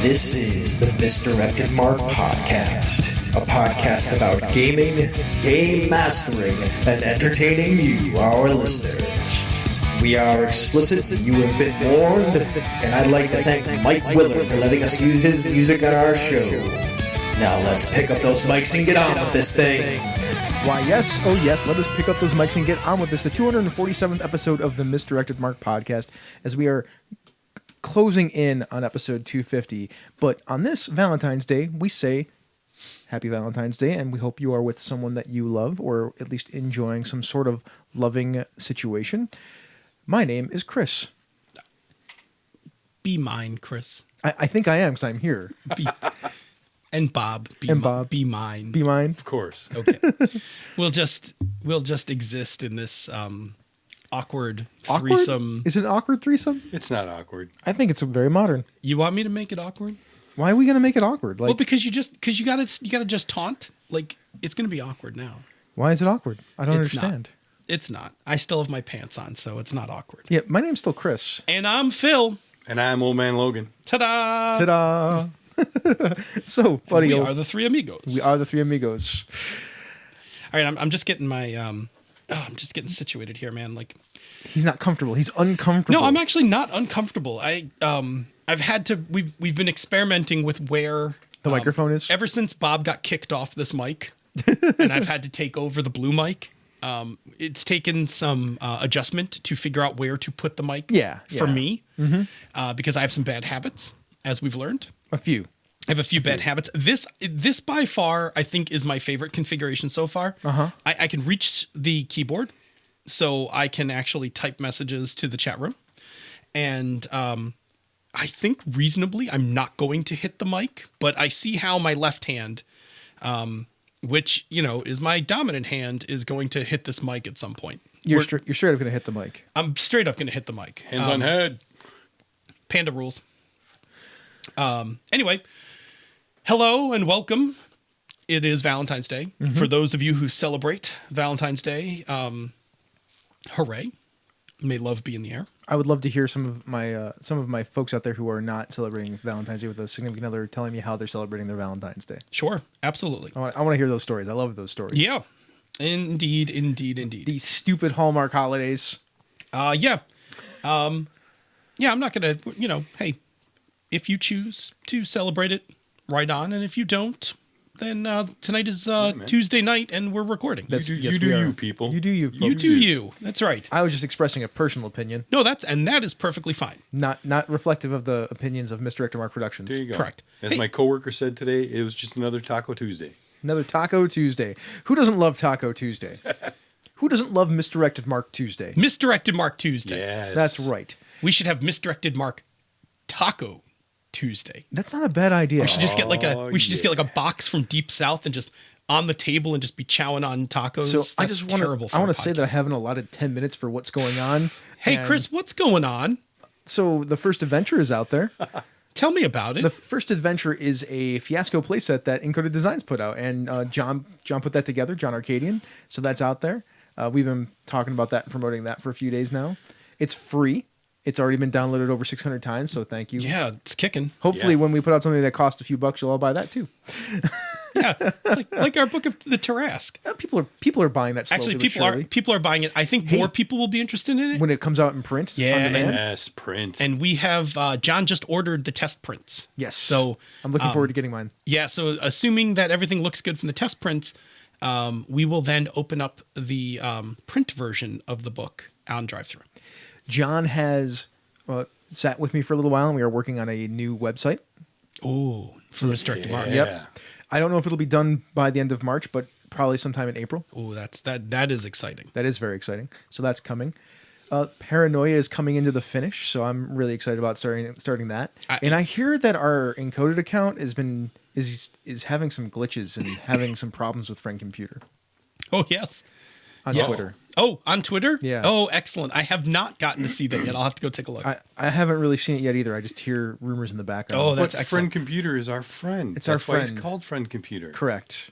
This is the Misdirected Mark Podcast, a podcast about gaming, game mastering, and entertaining you, our listeners. We are explicit, you have been warned, and I'd like to thank Mike Willard for letting us use his music on our show. Now let's pick up those mics and get on with this thing. Why, yes, oh yes, let us pick up those mics and get on with this. The 247th episode of the Misdirected Mark Podcast, as we are closing in on episode 250. But on this Valentine's Day, we say Happy Valentine's Day, and we hope you are with someone that you love, or at least enjoying some sort of loving situation. My name is Chris. Be mine, Chris. I think I am, because I'm here. And Bob. Bob. Be mine. Be mine? Of course. Okay. We'll just exist in this awkward threesome. Is it an awkward threesome? It's not awkward. I think it's very modern. You want me to make it awkward? Why are we going to make it awkward? Well, because you gotta just taunt. Like, it's gonna be awkward now. Why is it awkward? I don't It's understand. It's not. I still have my pants on, so it's not awkward. Yeah, my name's still Chris. And I'm Phil. And I'm Old Man Logan. Ta-da! Ta-da! So, buddy, We are the three amigos. We are the three amigos. All right, I'm just getting my I'm just getting situated here, man. Like, He's not comfortable. He's uncomfortable. no, I'm actually not uncomfortable. I've had to. We've been experimenting with where The microphone is? ever since Bob got kicked off this mic, and I've had to take over the blue mic. It's taken some adjustment to figure out where to put the mic. For me, because I have some bad habits, as we've learned. A few. I have a few bad habits. This by far, I think, is my favorite configuration so far. I can reach the keyboard, so I can actually type messages to the chat room. And I think reasonably, I'm not going to hit the mic, but I see how my left hand, which, is my dominant hand, is going to hit this mic at some point. You're straight up going to hit the mic. I'm straight up going to hit the mic. Hands on head. Panda rules. Anyway, hello and welcome. It is Valentine's Day. For those of you who celebrate Valentine's Day, hooray. May love be in the air. I would love to hear some of my folks out there who are not celebrating Valentine's Day with a significant other telling me how they're celebrating their Valentine's Day. Sure, absolutely. I want to hear those stories. I love those stories. Yeah, indeed. These stupid Hallmark holidays. Yeah. I'm not going to, hey, if you choose to celebrate it, right on. And if you don't, then tonight is Tuesday night and we're recording. You do you, people. You do you. You Folks. do you. That's right. I was just expressing a personal opinion. No, that is perfectly fine. Not reflective of the opinions of Misdirected Mark Productions. There you go. Correct. As my coworker said today, it was just another Taco Tuesday. Another Taco Tuesday. Who doesn't love Taco Tuesday? Who doesn't love Misdirected Mark Tuesday? Misdirected Mark Tuesday. Yes. That's right. We should have Misdirected Mark Taco Tuesday. That's not a bad idea. We should just get like a box from Deep South and just on the table and just be chowing on tacos. So That's I just terrible. I want to say that I haven't allotted 10 minutes for what's going on. Hey, And Chris, what's going on? So the first adventure is out there. Tell me about it. The first adventure is a fiasco playset that Encoded Designs put out, and John put that together, John Arcadian. So that's out there. We've been talking about that and promoting that for a few days now. It's free. It's already been downloaded over 600 times, so thank you. Yeah, it's kicking. Hopefully, when we put out something that costs a few bucks, you'll all buy that too. Yeah, like our book of the Tarrasque. People are buying that slowly. Actually, people are buying it. I think more people will be interested in it when it comes out in print. Yeah, on demand. Yes, print. And we have John just ordered the test prints. Yes, so I'm looking forward to getting mine. Yeah, so assuming that everything looks good from the test prints, we will then open up the print version of the book on drive-thru. John has sat with me for a little while, and we are working on a new website. Oh, for Misdirected Mark. Yep. I don't know if it'll be done by the end of March, but probably sometime in April. Oh, that is exciting. That is very exciting. So that's coming. Paranoia is coming into the finish, so I'm really excited about starting that. And I hear that our Encoded account is having some glitches and having some problems with Friend Computer. Oh, yes. On Twitter. Oh, on Twitter? Yeah. Oh, excellent. I have not gotten to see that yet. I'll have to go take a look. I haven't really seen it yet either. I just hear rumors in the background. Oh, that's but excellent. Friend Computer is our friend. It's our friend. That's why it's called Friend Computer. Correct.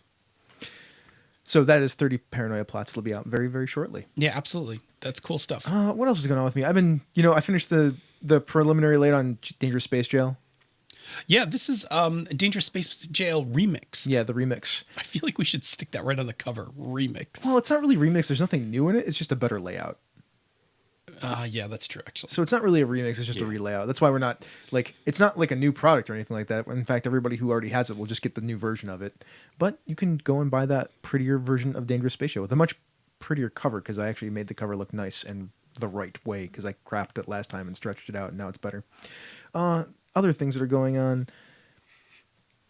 So that is 30 Paranoia plots. It'll be out very, very shortly. Yeah, absolutely. That's cool stuff. What else is going on with me? I've been, I finished the preliminary late on Dangerous Space Jail. Yeah, this is Dangerous Space Jail remix. Yeah, the remix. I feel like we should stick that right on the cover. Remix. Well, it's not really remix. There's nothing new in it. It's just a better layout. Yeah, that's true, actually. So it's not really a remix. It's just a relayout. That's why we're not like, it's not like a new product or anything like that. In fact, everybody who already has it will just get the new version of it. But you can go and buy that prettier version of Dangerous Space Jail with a much prettier cover, because I actually made the cover look nice and the right way, because I crapped it last time and stretched it out, and now it's better. Other things that are going on,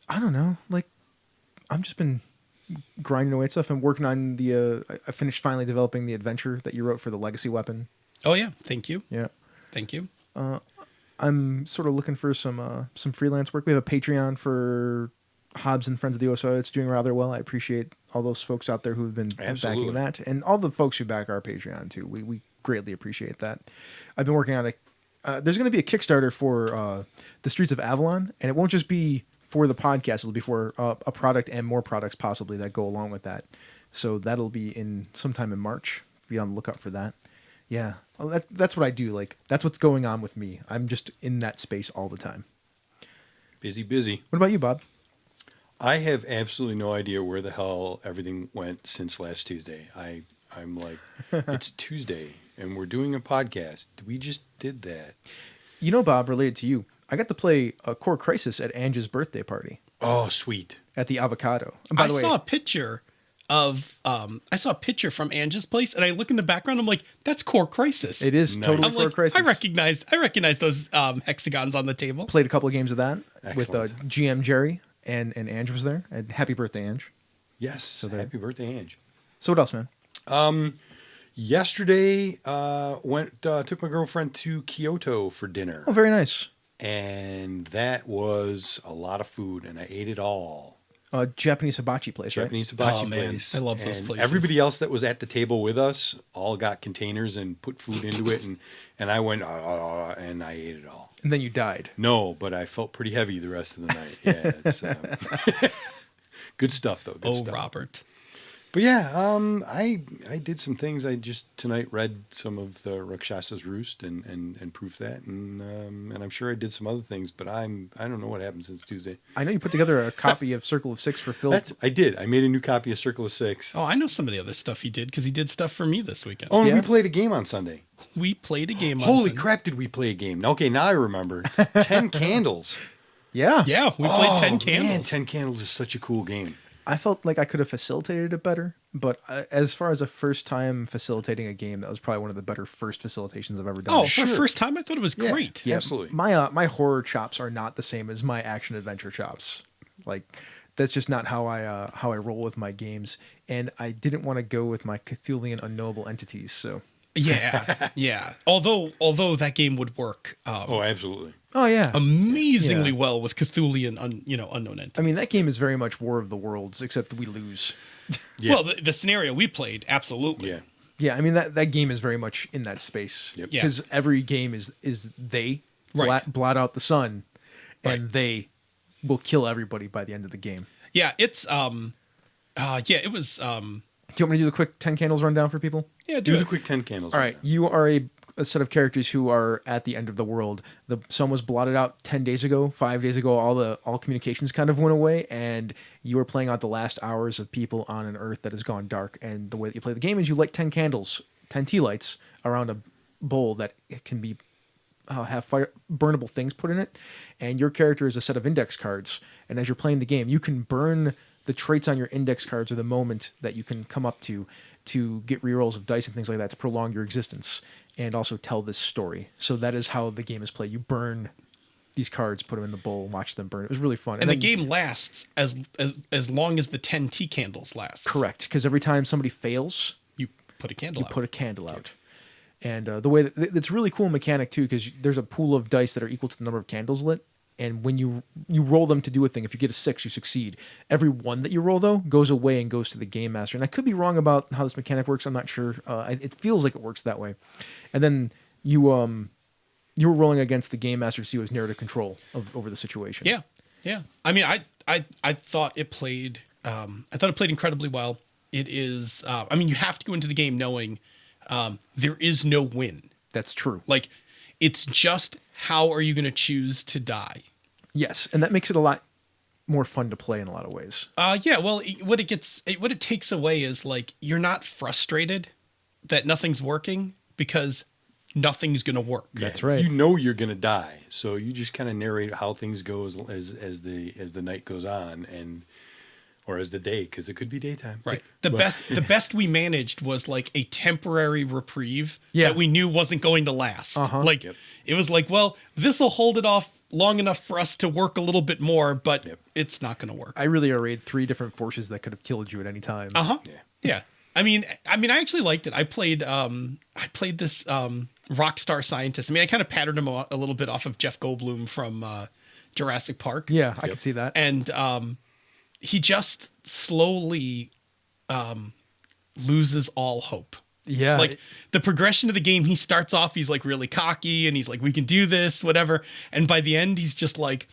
I don't know. Like, I've just been grinding away at stuff. I'm working on the. I finished finally developing the adventure that you wrote for the Legacy weapon. Oh yeah, thank you. Yeah, Thank you. I'm sort of looking for some freelance work. We have a Patreon for Hobbs and Friends of the OSO. It's doing rather well. I appreciate all those folks out there who've been backing that, and all the folks who back our Patreon too. We greatly appreciate that. I've been working on there's going to be a Kickstarter for the Streets of Avalon, and it won't just be for the podcast. It'll be for a product and more products possibly that go along with that. So that'll be in sometime in March. Be on the lookout for that. Yeah, well, that's what I do. Like, that's what's going on with me. I'm just in that space all the time. Busy. What about you, Bob? I have absolutely no idea where the hell everything went since last Tuesday. I'm like, it's Tuesday and we're doing a podcast. We just did that. You know, Bob, related to you, I got to play Core Crisis at Ange's birthday party Oh, sweet. at the Avocado. And by I the way, saw a picture from Ange's place, and I look in the background. I'm like, that's Core Crisis. it is Nice. totally I'm Core like, Crisis. I recognize those hexagons on the table. Played a couple of games of that Excellent. with GM Jerry, and Ange was there. And happy birthday, Ange. Yes. there- Happy birthday, Ange. So what else, man? Yesterday, took my girlfriend to Kyoto for dinner. Oh, very nice. And that was a lot of food, and I ate it all. Japanese hibachi place, right? Japanese hibachi Oh, man. place. I love those And places. everybody else that was at the table with us all got containers and put food into it, and I went, and I ate it all. And then you died. No, but I felt pretty heavy the rest of the night. Yeah, it's good stuff though. Good stuff. Robert. But yeah, I did some things. I just tonight read some of the Rakshasa's Roost and proofed that, and I'm sure I did some other things. But I don't know what happened since Tuesday. I know you put together a copy of Circle of Six for Phil. I did. I made a new copy of Circle of Six. Oh, I know some of the other stuff he did, because he did stuff for me this weekend. Oh, and Yeah. we played a game on Sunday. We played a game on Holy Sunday. crap! Did we play a game? Okay, now I remember. 10 Candles. Yeah. Yeah, we played 10 Man, candles. 10 Candles is such a cool game. I felt like I could have facilitated it better, but as far as a first time facilitating a game, that was probably one of the better first facilitations I've ever done. Oh, for first time, I thought it was Yeah. great. Yeah, Absolutely. My horror chops are not the same as my action adventure chops. Like, that's just not how I roll with my games. And I didn't want to go with my Cthulhian unknowable entities. So, Yeah, yeah. Although that game would work Oh, absolutely. oh yeah, amazingly Yeah. well with Cthulhian, unknown entities. I mean that game is very much War of the Worlds, except we lose. Yeah. Well, the scenario we played, absolutely. Yeah. Yeah, I mean that game is very much in that space. Yep. Yeah. Because every game is they Right. blot out the sun, and Right. they will kill everybody by the end of the game. Yeah, it's it was Do you want me to do the quick 10 candles rundown for people? yeah, Do do the it. quick 10 Candles. All right, you are a set of characters who are at the end of the world. The sun was blotted out 10 days ago, 5 days ago. All communications kind of went away, and you are playing out the last hours of people on an Earth that has gone dark. And the way that you play the game is you light 10 candles, 10 tea lights around a bowl that can be have burnable things put in it, and your character is a set of index cards. And as you're playing the game, you can burn the traits on your index cards or the moment that you can come up to get rerolls of dice and things like that to prolong your existence and also tell this story. So that is how the game is played. You burn these cards, put them in the bowl, watch them burn. It was really fun. And the then- game lasts as long as the 10 tea candles last. correct, because every time somebody fails, You put a candle you out. put a candle out. And the way that it's really cool mechanic too, because there's a pool of dice that are equal to the number of candles lit. And when you roll them to do a thing, if you get a 6, you succeed. Every one that you roll, though, goes away and goes to the game master. And I could be wrong about how this mechanic works. I'm not sure. It feels like it works that way. And then you were rolling against the game master to see who has narrative control over the situation. Yeah, yeah. I mean, I thought it played. I thought it played incredibly well. It is. I mean, you have to go into the game knowing there is no win. That's true. Like, it's just how are you going to choose to die? Yes, and that makes it a lot more fun to play in a lot of ways. Yeah. Well, what it takes away is like you're not frustrated that nothing's working because nothing's gonna work. That's right. You know you're gonna die, so you just kind of narrate how things go as the night goes on, or as the day, because it could be daytime. Right. The best we managed was like a temporary reprieve Yeah. that we knew wasn't going to last. Like Yep. it was like, well, this will hold it off long enough for us to work a little bit more, but it's not going to work. I really arrayed 3 different forces that could have killed you at any time. Yeah. I mean, I actually liked it. I played this rock star scientist. I mean, I kind of patterned him a little bit off of Jeff Goldblum from Jurassic Park. Yeah, I can see that. And he just slowly loses all hope. Yeah. Like the progression of the game, he starts off, he's like really cocky and he's like, we can do this, whatever. And by the end, he's just like,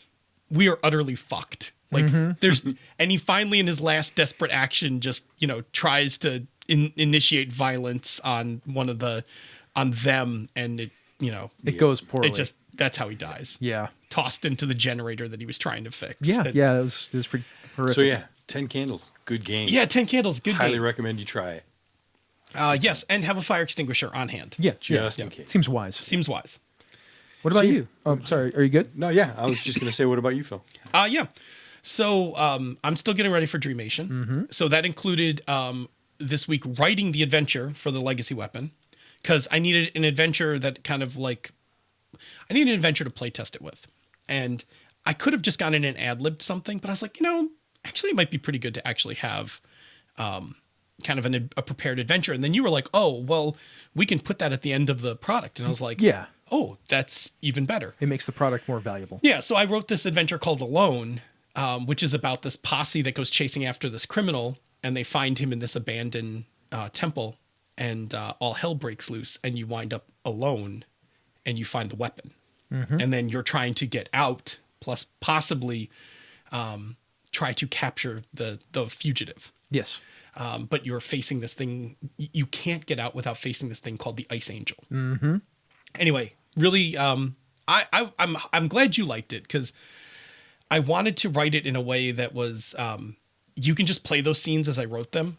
we are utterly fucked. Like and he finally in his last desperate action just, tries to initiate violence on on them. And it goes poorly. That's how he dies. Yeah. Tossed into the generator that he was trying to fix. Yeah. Yeah. It was pretty horrific. So yeah, 10 Candles, good game. Yeah. 10 Candles. Good Highly game. recommend you try it. Yes. And have a fire extinguisher on hand. Yeah. Just in case. Seems wise. Seems wise. What about you? Oh, sorry. Are you good? No, yeah. I was just gonna say, what about you, Phil? Yeah. So I'm still getting ready for Dreamation. So that included this week writing the adventure for the Legacy Weapon because I needed an adventure that kind of like I needed an adventure to play test it with, and I could have just gone in and ad-libbed something, but I was like, actually, it might be pretty good to actually have kind of a prepared adventure. And then you were like, oh, well, we can put that at the end of the product, and I was like, Yeah. oh, that's even better. It makes the product more valuable. Yeah, so I wrote this adventure called Alone, which is about this posse that goes chasing after this criminal, and they find him in this abandoned temple, and all hell breaks loose, and you wind up alone, and you find the weapon. And then you're trying to get out, plus possibly try to capture the fugitive. Yes. But you're facing this thing. You can't get out without facing this thing called the Ice Angel. Anyway, really, I'm glad you liked it because I wanted to write it in a way that was you can just play those scenes as I wrote them,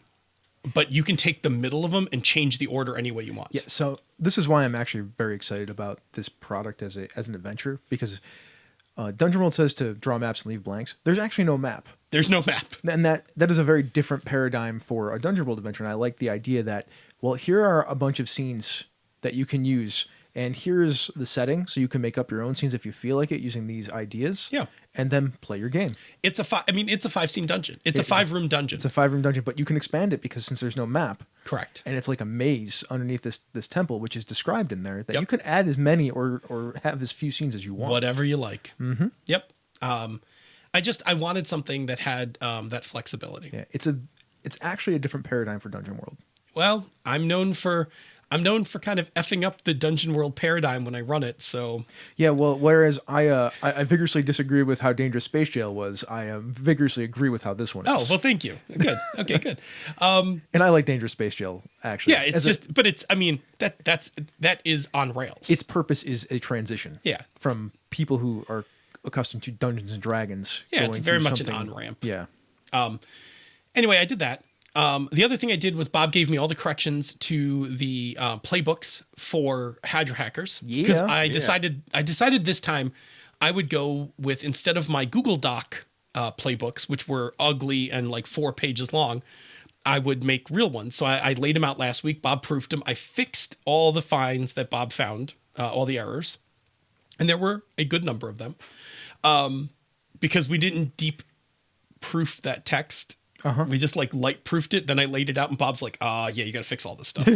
but you can take the middle of them and change the order any way you want. Yeah. So this is why I'm actually very excited about this product as an adventure because Dungeon World says to draw maps and leave blanks. There's actually no map. There's no map. And that is a very different paradigm for a Dungeon World adventure. And I like the idea that, well, here are a bunch of scenes that you can use. And here's the setting, so you can make up your own scenes if you feel like it using these ideas. Yeah. And then play your game. It's a 5-scene dungeon. It's a 5-room dungeon. It's a 5-room dungeon, but you can expand it because since there's no map. Correct. And it's like a maze underneath this temple, which is described in there, that you can add as many or have as few scenes as you want. Whatever you like. Yep. I wanted something that had that flexibility. Yeah, it's actually a different paradigm for Dungeon World. Well, I'm known for kind of effing up the Dungeon World paradigm when I run it. So yeah, well, whereas I vigorously disagree with how Dangerous Space Jail was, I vigorously agree with how this one is. Oh well, thank you. Good. Okay, good. And I like Dangerous Space Jail actually. Yeah, that is on rails. Its purpose is a transition. Yeah. From people who are accustomed to Dungeons and Dragons. Yeah, it's very much an on-ramp. Yeah. Anyway, I did that. The other thing I did was Bob gave me all the corrections to the playbooks for Hydra Hackers. Yeah. Because I decided this time I would go with, instead of my Google Doc playbooks, which were ugly and like 4 pages long, I would make real ones. So I laid them out last week. Bob proofed them. I fixed all the finds that Bob found, all the errors. And there were a good number of them. Because we didn't deep proof that text. We just like light proofed it. Then I laid it out and Bob's like, yeah, you got to fix all this stuff.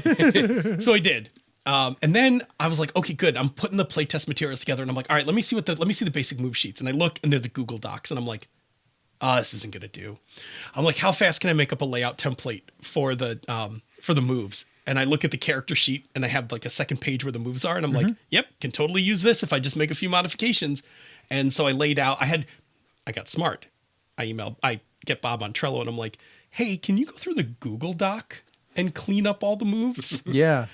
So I did. And then I was like, okay, good. I'm putting the playtest materials together and I'm like, all right, let me see the basic move sheets. And I look and they're the Google Docs and I'm like, this isn't going to do. I'm like, how fast can I make up a layout template for the moves? And I look at the character sheet and I have like a second page where the moves are. And I'm like, yep, can totally use this if I just make a few modifications. And so I laid out, I got smart. I get Bob on Trello and I'm like, hey, can you go through the Google Doc and clean up all the moves? Yeah.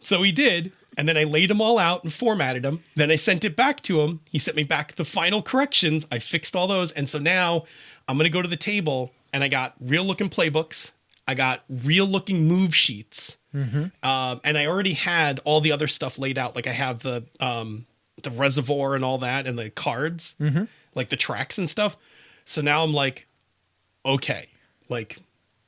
So he did. And then I laid them all out and formatted them. Then I sent it back to him. He sent me back the final corrections. I fixed all those. And so now I'm going to go to the table and I got real looking playbooks. I got real looking move sheets. And I already had all the other stuff laid out. Like I have the reservoir and all that and the cards, like the tracks and stuff. So now I'm like, okay, like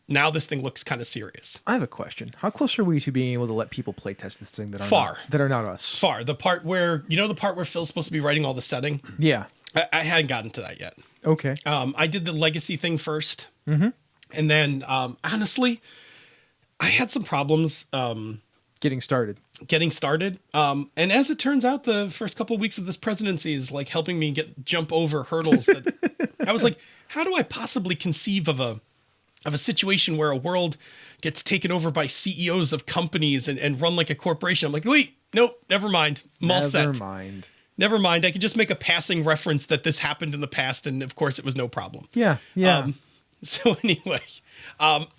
now this thing looks kind of serious. I have a question. How close are we to being able to let people play test this thing that are not us? Far. The part where, the part where Phil's supposed to be writing all the setting? Yeah. I hadn't gotten to that yet. Okay. I did the legacy thing first. And then, honestly, I had some problems getting started. And as it turns out, the first couple of weeks of this presidency is like helping me jump over hurdles that I was like, how do I possibly conceive of a situation where a world gets taken over by CEOs of companies and run like a corporation? I'm like, wait, nope, never mind. I'm all set. Never mind. I could just make a passing reference that this happened in the past. And of course it was no problem. Yeah. So anyway,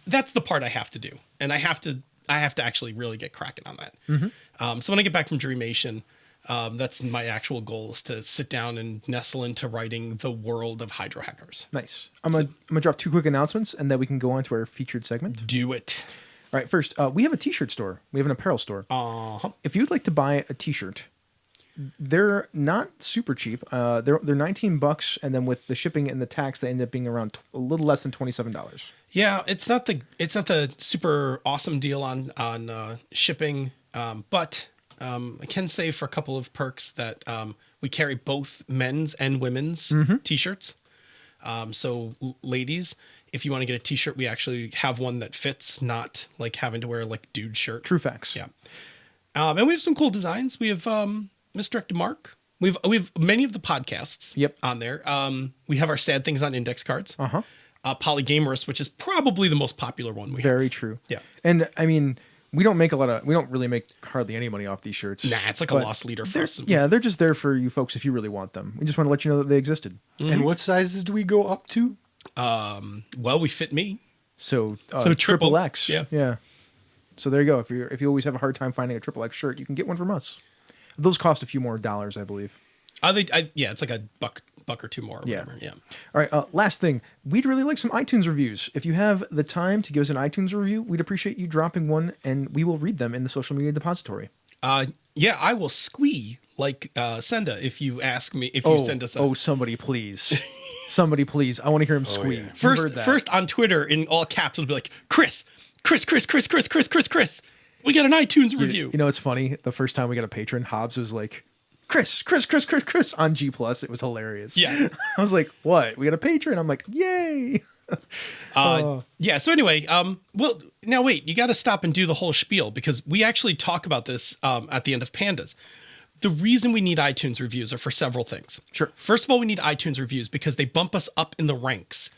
that's the part I have to do. And I have to actually really get cracking on that. So when I get back from Dreamation, that's my actual goal, is to sit down and nestle into writing the world of Hydro Hackers. Nice. I'm gonna drop 2 quick announcements and then we can go on to our featured segment. Do it. All right. First, we have a t-shirt store. We have an apparel store. If you'd like to buy a t-shirt, they're not super cheap. They're $19, and then with the shipping and the tax, they end up being around a little less than $27. Yeah, it's not the super awesome deal on shipping, but I can say for a couple of perks that we carry both men's and women's t-shirts. So ladies, if you want to get a t-shirt, we actually have one that fits, not like having to wear like dude shirt. True facts. Yeah. And we have some cool designs. We have Misdirected Mark. We have many of the podcasts on there. We have our sad things on index cards. Polygamerist, which is probably the most popular one we have. Very true. Yeah. And I mean, we don't really make hardly any money off these shirts. Nah, it's like a lost leader for us. Yeah, they're just there for you folks if you really want them. We just want to let you know that they existed. And what sizes do we go up to? Well, we fit me. So triple X. Yeah. So there you go. If you always have a hard time finding a triple X shirt, you can get one from us. Those cost a few more dollars, I believe. It's like a buck or two more. Or whatever. Yeah. All right. Last thing, we'd really like some iTunes reviews. If you have the time to give us an iTunes review, we'd appreciate you dropping one, and we will read them in the social media depository. I will squee like Senda if you ask me, if you send us a... somebody please. Somebody please. I want to hear him squee. Yeah. First on Twitter in all caps it'll be like, Chris. We got an iTunes review. You know, it's funny. The first time we got a patron, Hobbs was like, Chris on G+. It was hilarious. Yeah. I was like, what? We got a patron? I'm like, yay. Yeah. So anyway, well, now wait, you got to stop and do the whole spiel, because we actually talk about this at the end of Pandas. The reason we need iTunes reviews are for several things. Sure. First of all, we need iTunes reviews because they bump us up in the ranks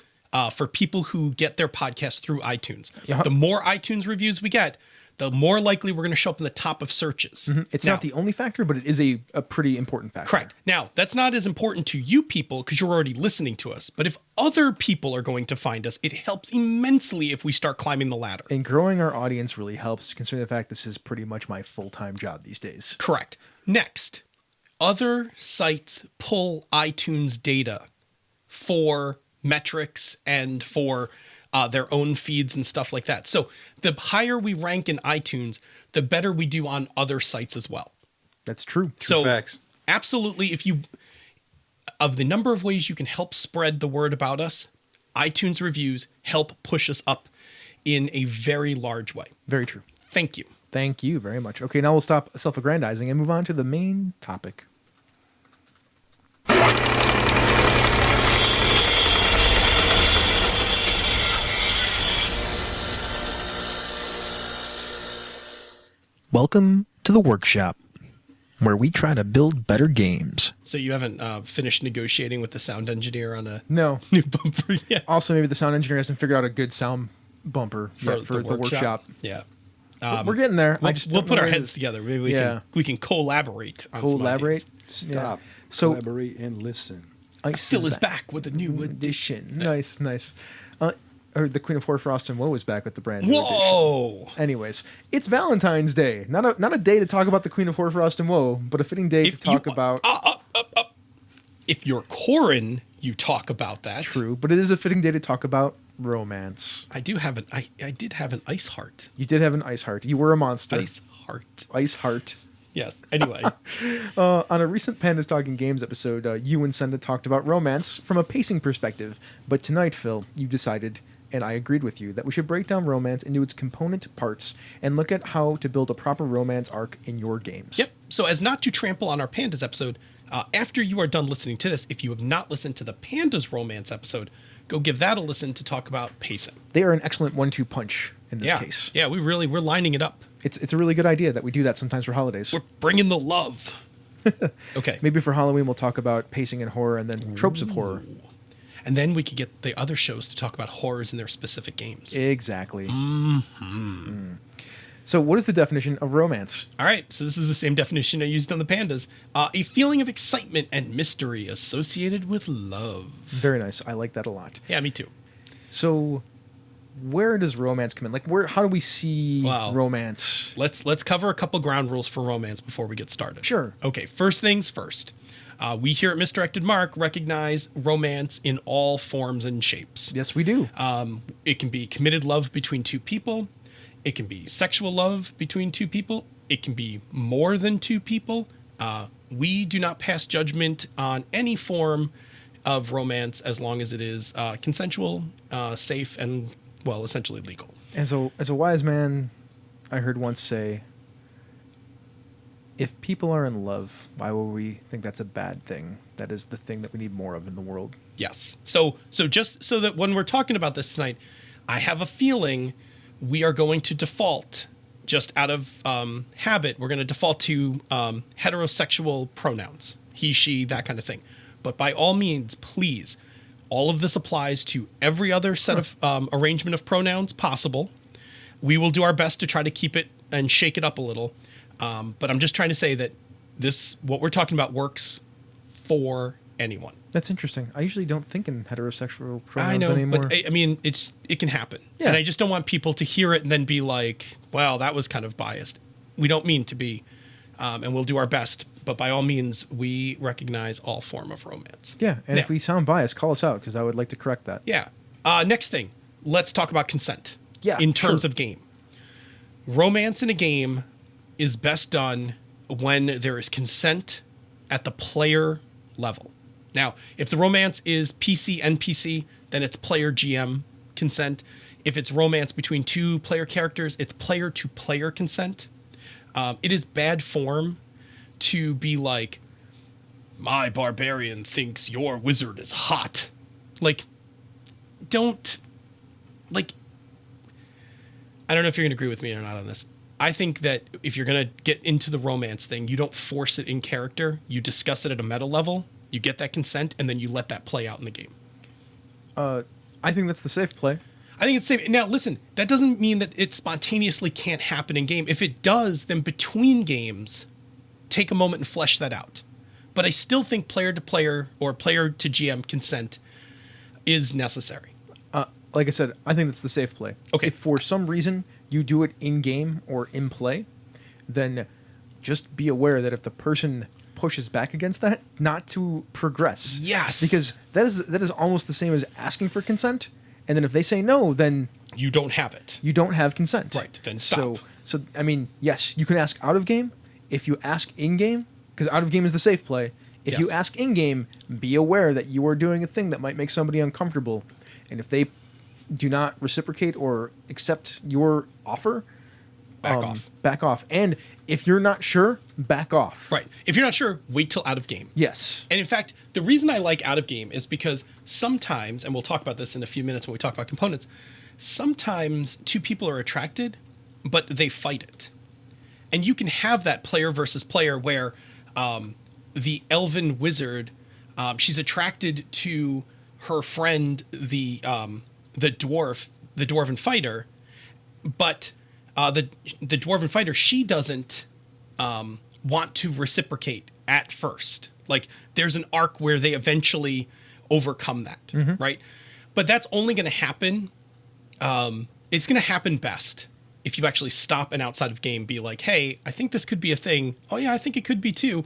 for people who get their podcast through iTunes. Yeah. The more iTunes reviews we get, the more likely we're going to show up in the top of searches. It's not the only factor, but it is a pretty important factor. Correct. Now, that's not as important to you people because you're already listening to us. But if other people are going to find us, it helps immensely if we start climbing the ladder. And growing our audience really helps, considering the fact this is pretty much my full-time job these days. Correct. Next, other sites pull iTunes data for metrics and for their own feeds and stuff like that. So the higher we rank in iTunes, the better we do on other sites as well. That's true. So facts. Absolutely, of the number of ways you can help spread the word about us, iTunes reviews help push us up in a very large way. Very true. Thank you. Thank you very much. Okay, now we'll stop self-aggrandizing and move on to the main topic. Welcome to the workshop, where we try to build better games. So you haven't finished negotiating with the sound engineer on a No. new bumper yet? Also, maybe the sound engineer hasn't figured out a good sound bumper for the workshop. Yeah. We're getting there. We'll put our heads together. Maybe we can collaborate on some ideas. Stop. Yeah. So collaborate and listen. Phil is back with a new edition. Nice. or the Queen of Hoarfrost and Woe is back with the brand new edition. Whoa! Anyways, it's Valentine's Day. Not a day to talk about the Queen of Hoarfrost and Woe, but a fitting day to talk about. If you're Corin, you talk about that. True, but it is a fitting day to talk about romance. I did have an ice heart. You did have an ice heart. You were a monster. Ice heart. Yes. Anyway, on a recent Pandas Talking Games episode, you and Senda talked about romance from a pacing perspective. But tonight, Phil, you decided, and I agreed with you, that we should break down romance into its component parts and look at how to build a proper romance arc in your games. Yep. So as not to trample on our Pandas episode, after you are done listening to this, if you have not listened to the Pandas romance episode, go give that a listen to talk about pacing. They are an excellent 1-2 punch in this case. Yeah, we're lining it up. It's a really good idea that we do that sometimes for holidays. We're bringing the love. Okay. Maybe for Halloween we'll talk about pacing in horror and then tropes of horror. And then we could get the other shows to talk about horrors in their specific games. Exactly. So what is the definition of romance? All right, so this is the same definition I used on the Pandas. A feeling of excitement and mystery associated with love. Very nice. I like that a lot. Yeah, me too. So where does romance come in? Like, how do we see romance? Let's cover a couple ground rules for romance before we get started. Sure. Okay, first things first. We here at Misdirected Mark recognize romance in all forms and shapes. Yes, we do. It can be committed love between two people. It can be sexual love between two people. It can be more than two people. We do not pass judgment on any form of romance as long as it is consensual, safe, and, well, essentially legal. And so, as a wise man, I heard once say, if people are in love, why will we think that's a bad thing? That is the thing that we need more of in the world. Yes. So just so that when we're talking about this tonight, I have a feeling we are going to default, just out of habit, we're going to default to heterosexual pronouns. He, she, that kind of thing. But by all means, please, all of this applies to every other set of arrangement of pronouns possible. We will do our best to try to keep it and shake it up a little. But I'm just trying to say that what we're talking about works for anyone. That's interesting. I usually don't think in heterosexual pronouns anymore. But I mean, it can happen. Yeah. And I just don't want people to hear it and then be like, well, that was kind of biased. We don't mean to be, and we'll do our best. But by all means, we recognize all form of romance. Yeah, and if we sound biased, call us out, because I would like to correct that. Yeah. Next thing, let's talk about consent. Yeah, in terms of game. Romance in a game is best done when there is consent at the player level. Now, if the romance is PC NPC, then it's player GM consent. If it's romance between two player characters, it's player to player consent. It is bad form to be like, my barbarian thinks your wizard is hot. Like, don't, like, I don't know if you're going to agree with me or not on this. I think that if you're going to get into the romance thing, you don't force it in character. You discuss it at a meta level. You get that consent, and then you let that play out in the game. I think that's the safe play. I think it's safe. Now, listen, that doesn't mean that it spontaneously can't happen in game. If it does, then between games, take a moment and flesh that out. But I still think player to player or player to GM consent is necessary. Like I said, I think that's the safe play. Okay. If for some reason you do it in game or in play, then just be aware that if the person pushes back against that, not to progress. Yes. Because that is almost the same as asking for consent. And then if they say no, then you don't have it. You don't have consent. Right. Then stop. So I mean, yes, you can ask out of game. If you ask in game, because out of game is the safe play. If you ask in game, be aware that you are doing a thing that might make somebody uncomfortable. And if they do not reciprocate or accept your offer, back off. And if you're not sure, back off. Right. If you're not sure, wait till out of game. Yes. And in fact, the reason I like out of game is because sometimes, and we'll talk about this in a few minutes when we talk about components, sometimes two people are attracted, but they fight it. And you can have that player versus player where the elven wizard, she's attracted to her friend, the dwarven fighter, but the dwarven fighter, she doesn't want to reciprocate at first. Like, there's an arc where they eventually overcome that, right? But that's only going to happen it's going to happen best if you actually stop and outside of game be like, hey, I think this could be a thing. Oh yeah, I think it could be too.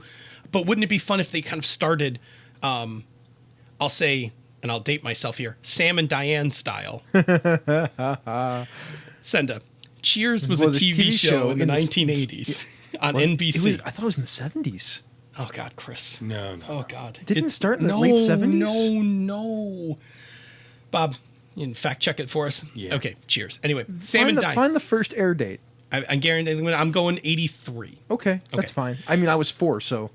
But wouldn't it be fun if they kind of started, I'll say, and I'll date myself here, Sam and Diane style. Senda. Cheers was a TV show in the 1980s on NBC. I thought it was in the 70s. Oh God, Chris. No. Oh God. Didn't it start in the late 70s? No. Bob, you can fact check it for us. Yeah. Okay. Cheers. Anyway, Sam and Diane. Find the first air date. I guarantee I'm going 83. Okay, that's fine. I mean, I was 4, so.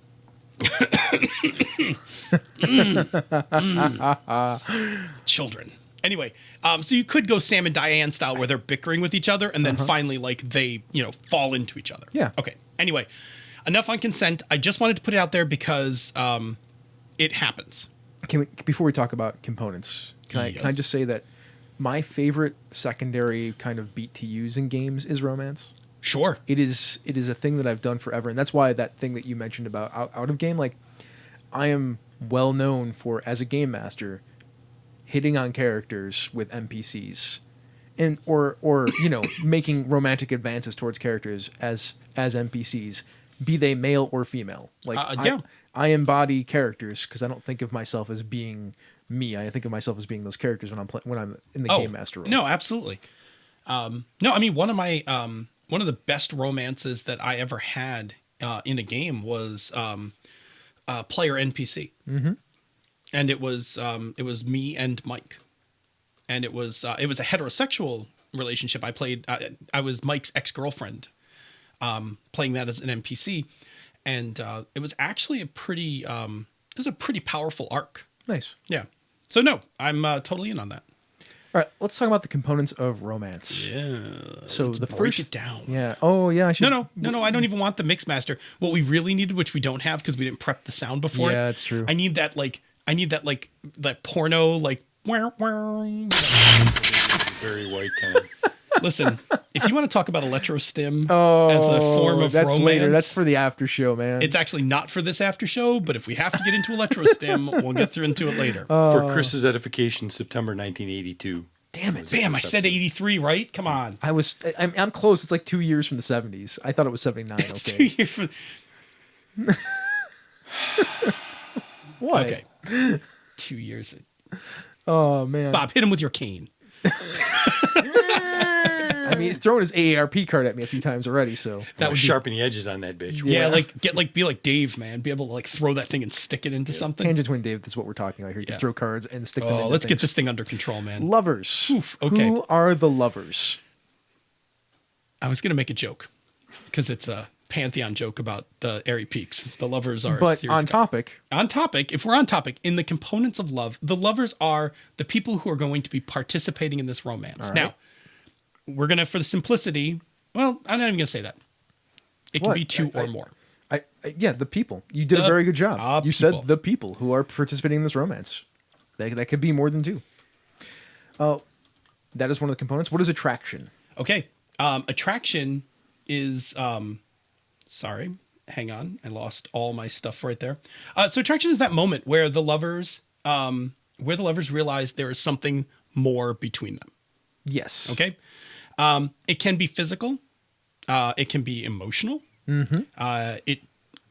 Children. Anyway, so you could go Sam and Diane style where they're bickering with each other and then finally like they, fall into each other. Yeah. Okay. Anyway, enough on consent. I just wanted to put it out there because it happens. Before we talk about components, can I just say that my favorite secondary kind of beat to use in games is romance. Sure. It is a thing that I've done forever, and that's why that thing that you mentioned about out of game, like I am well known for as a game master hitting on characters with NPCs, and or making romantic advances towards characters as NPCs, be they male or female. Like I embody characters because I don't think of myself as being me. I think of myself as being those characters when I'm in the game master role. No, absolutely. No, I mean one of the best romances that I ever had in a game was player NPC. Mm-hmm. And it was me and Mike, and it was a heterosexual relationship. I was Mike's ex-girlfriend, playing that as an NPC, and it was actually a pretty powerful arc. Nice. Yeah. So no, I'm totally in on that. All right, let's talk about the components of romance. Yeah. So let's break it down. Yeah. Oh yeah. I should. No. I don't even want the mix master. What we really needed, which we don't have because we didn't prep the sound before. Yeah, that's true. I need that that porno like. Very white kind of. Listen, if you want to talk about electrostim as a form of romance, later. That's for the after show, man. It's actually not for this after show, but if we have to get into electrostim, we'll get into it later. For Chris's edification, September 1982. Damn it! Bam! I said 83, right? Come on. I'm close. It's like 2 years from the 70s. I thought it was 79. It's okay. 2 years from. What? Okay. 2 years. Oh man! Bob, hit him with your cane. I mean, he's thrown his AARP card at me a few times already, so That would sharpen the edges on that bitch. Yeah, be like Dave, man. Be able to like throw that thing and stick it into something. Tangent Twin Dave, that's what we're talking about here. You can throw cards and stick them into let's get things. this thing under control, man. Lovers. Oof, okay. Who are the lovers? I was gonna make a joke because it's a pantheon joke about the airy peaks. The lovers are. But on topic. On topic. If we're on topic, in the components of love, the lovers are the people who are going to be participating in this romance. Right. Now, we're gonna, for the simplicity. Well, I'm not even gonna say that. It can be two or more. Yeah, the people. You did a very good job. You people. said the people who are participating in this romance. That could be more than two. That is one of the components. What is attraction? Okay. Attraction is sorry, hang on. I lost all my stuff right there. So attraction is that moment where the lovers realize there is something more between them. Yes. Okay. It can be physical. It can be emotional. Mm-hmm. It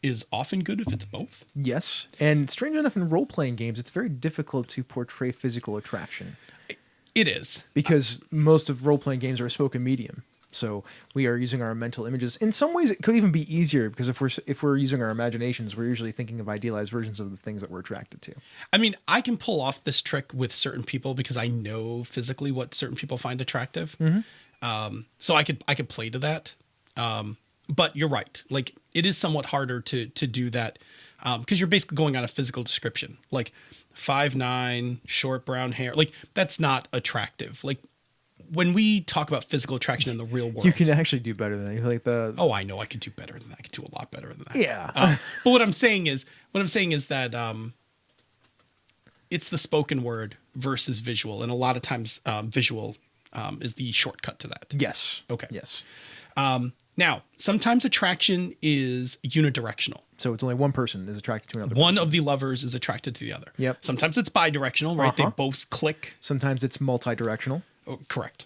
is often good if it's both. Yes. And strange enough, in role-playing games, it's very difficult to portray physical attraction. It is. Because most of role-playing games are a spoken medium. So we are using our mental images. In some ways, it could even be easier because if we're using our imaginations, we're usually thinking of idealized versions of the things that we're attracted to. I mean, I can pull off this trick with certain people because I know physically what certain people find attractive. Mm-hmm. So I could play to that. But you're right. Like, it is somewhat harder to do that because you're basically going on a physical description. Like 5'9", short brown hair. Like, that's not attractive. Like, when we talk about physical attraction in the real world, you can actually do better than that. Like Oh, I know I could do better than that. I could do a lot better than that. Yeah. But what I'm saying is that it's the spoken word versus visual, and a lot of times visual is the shortcut to that. Yes. Okay. Yes. Now, sometimes attraction is unidirectional. So it's only one person is attracted to another One person. of the lovers is attracted to the other. Yep. Sometimes it's bidirectional, right? They both click. Sometimes it's multi-directional. Oh, correct.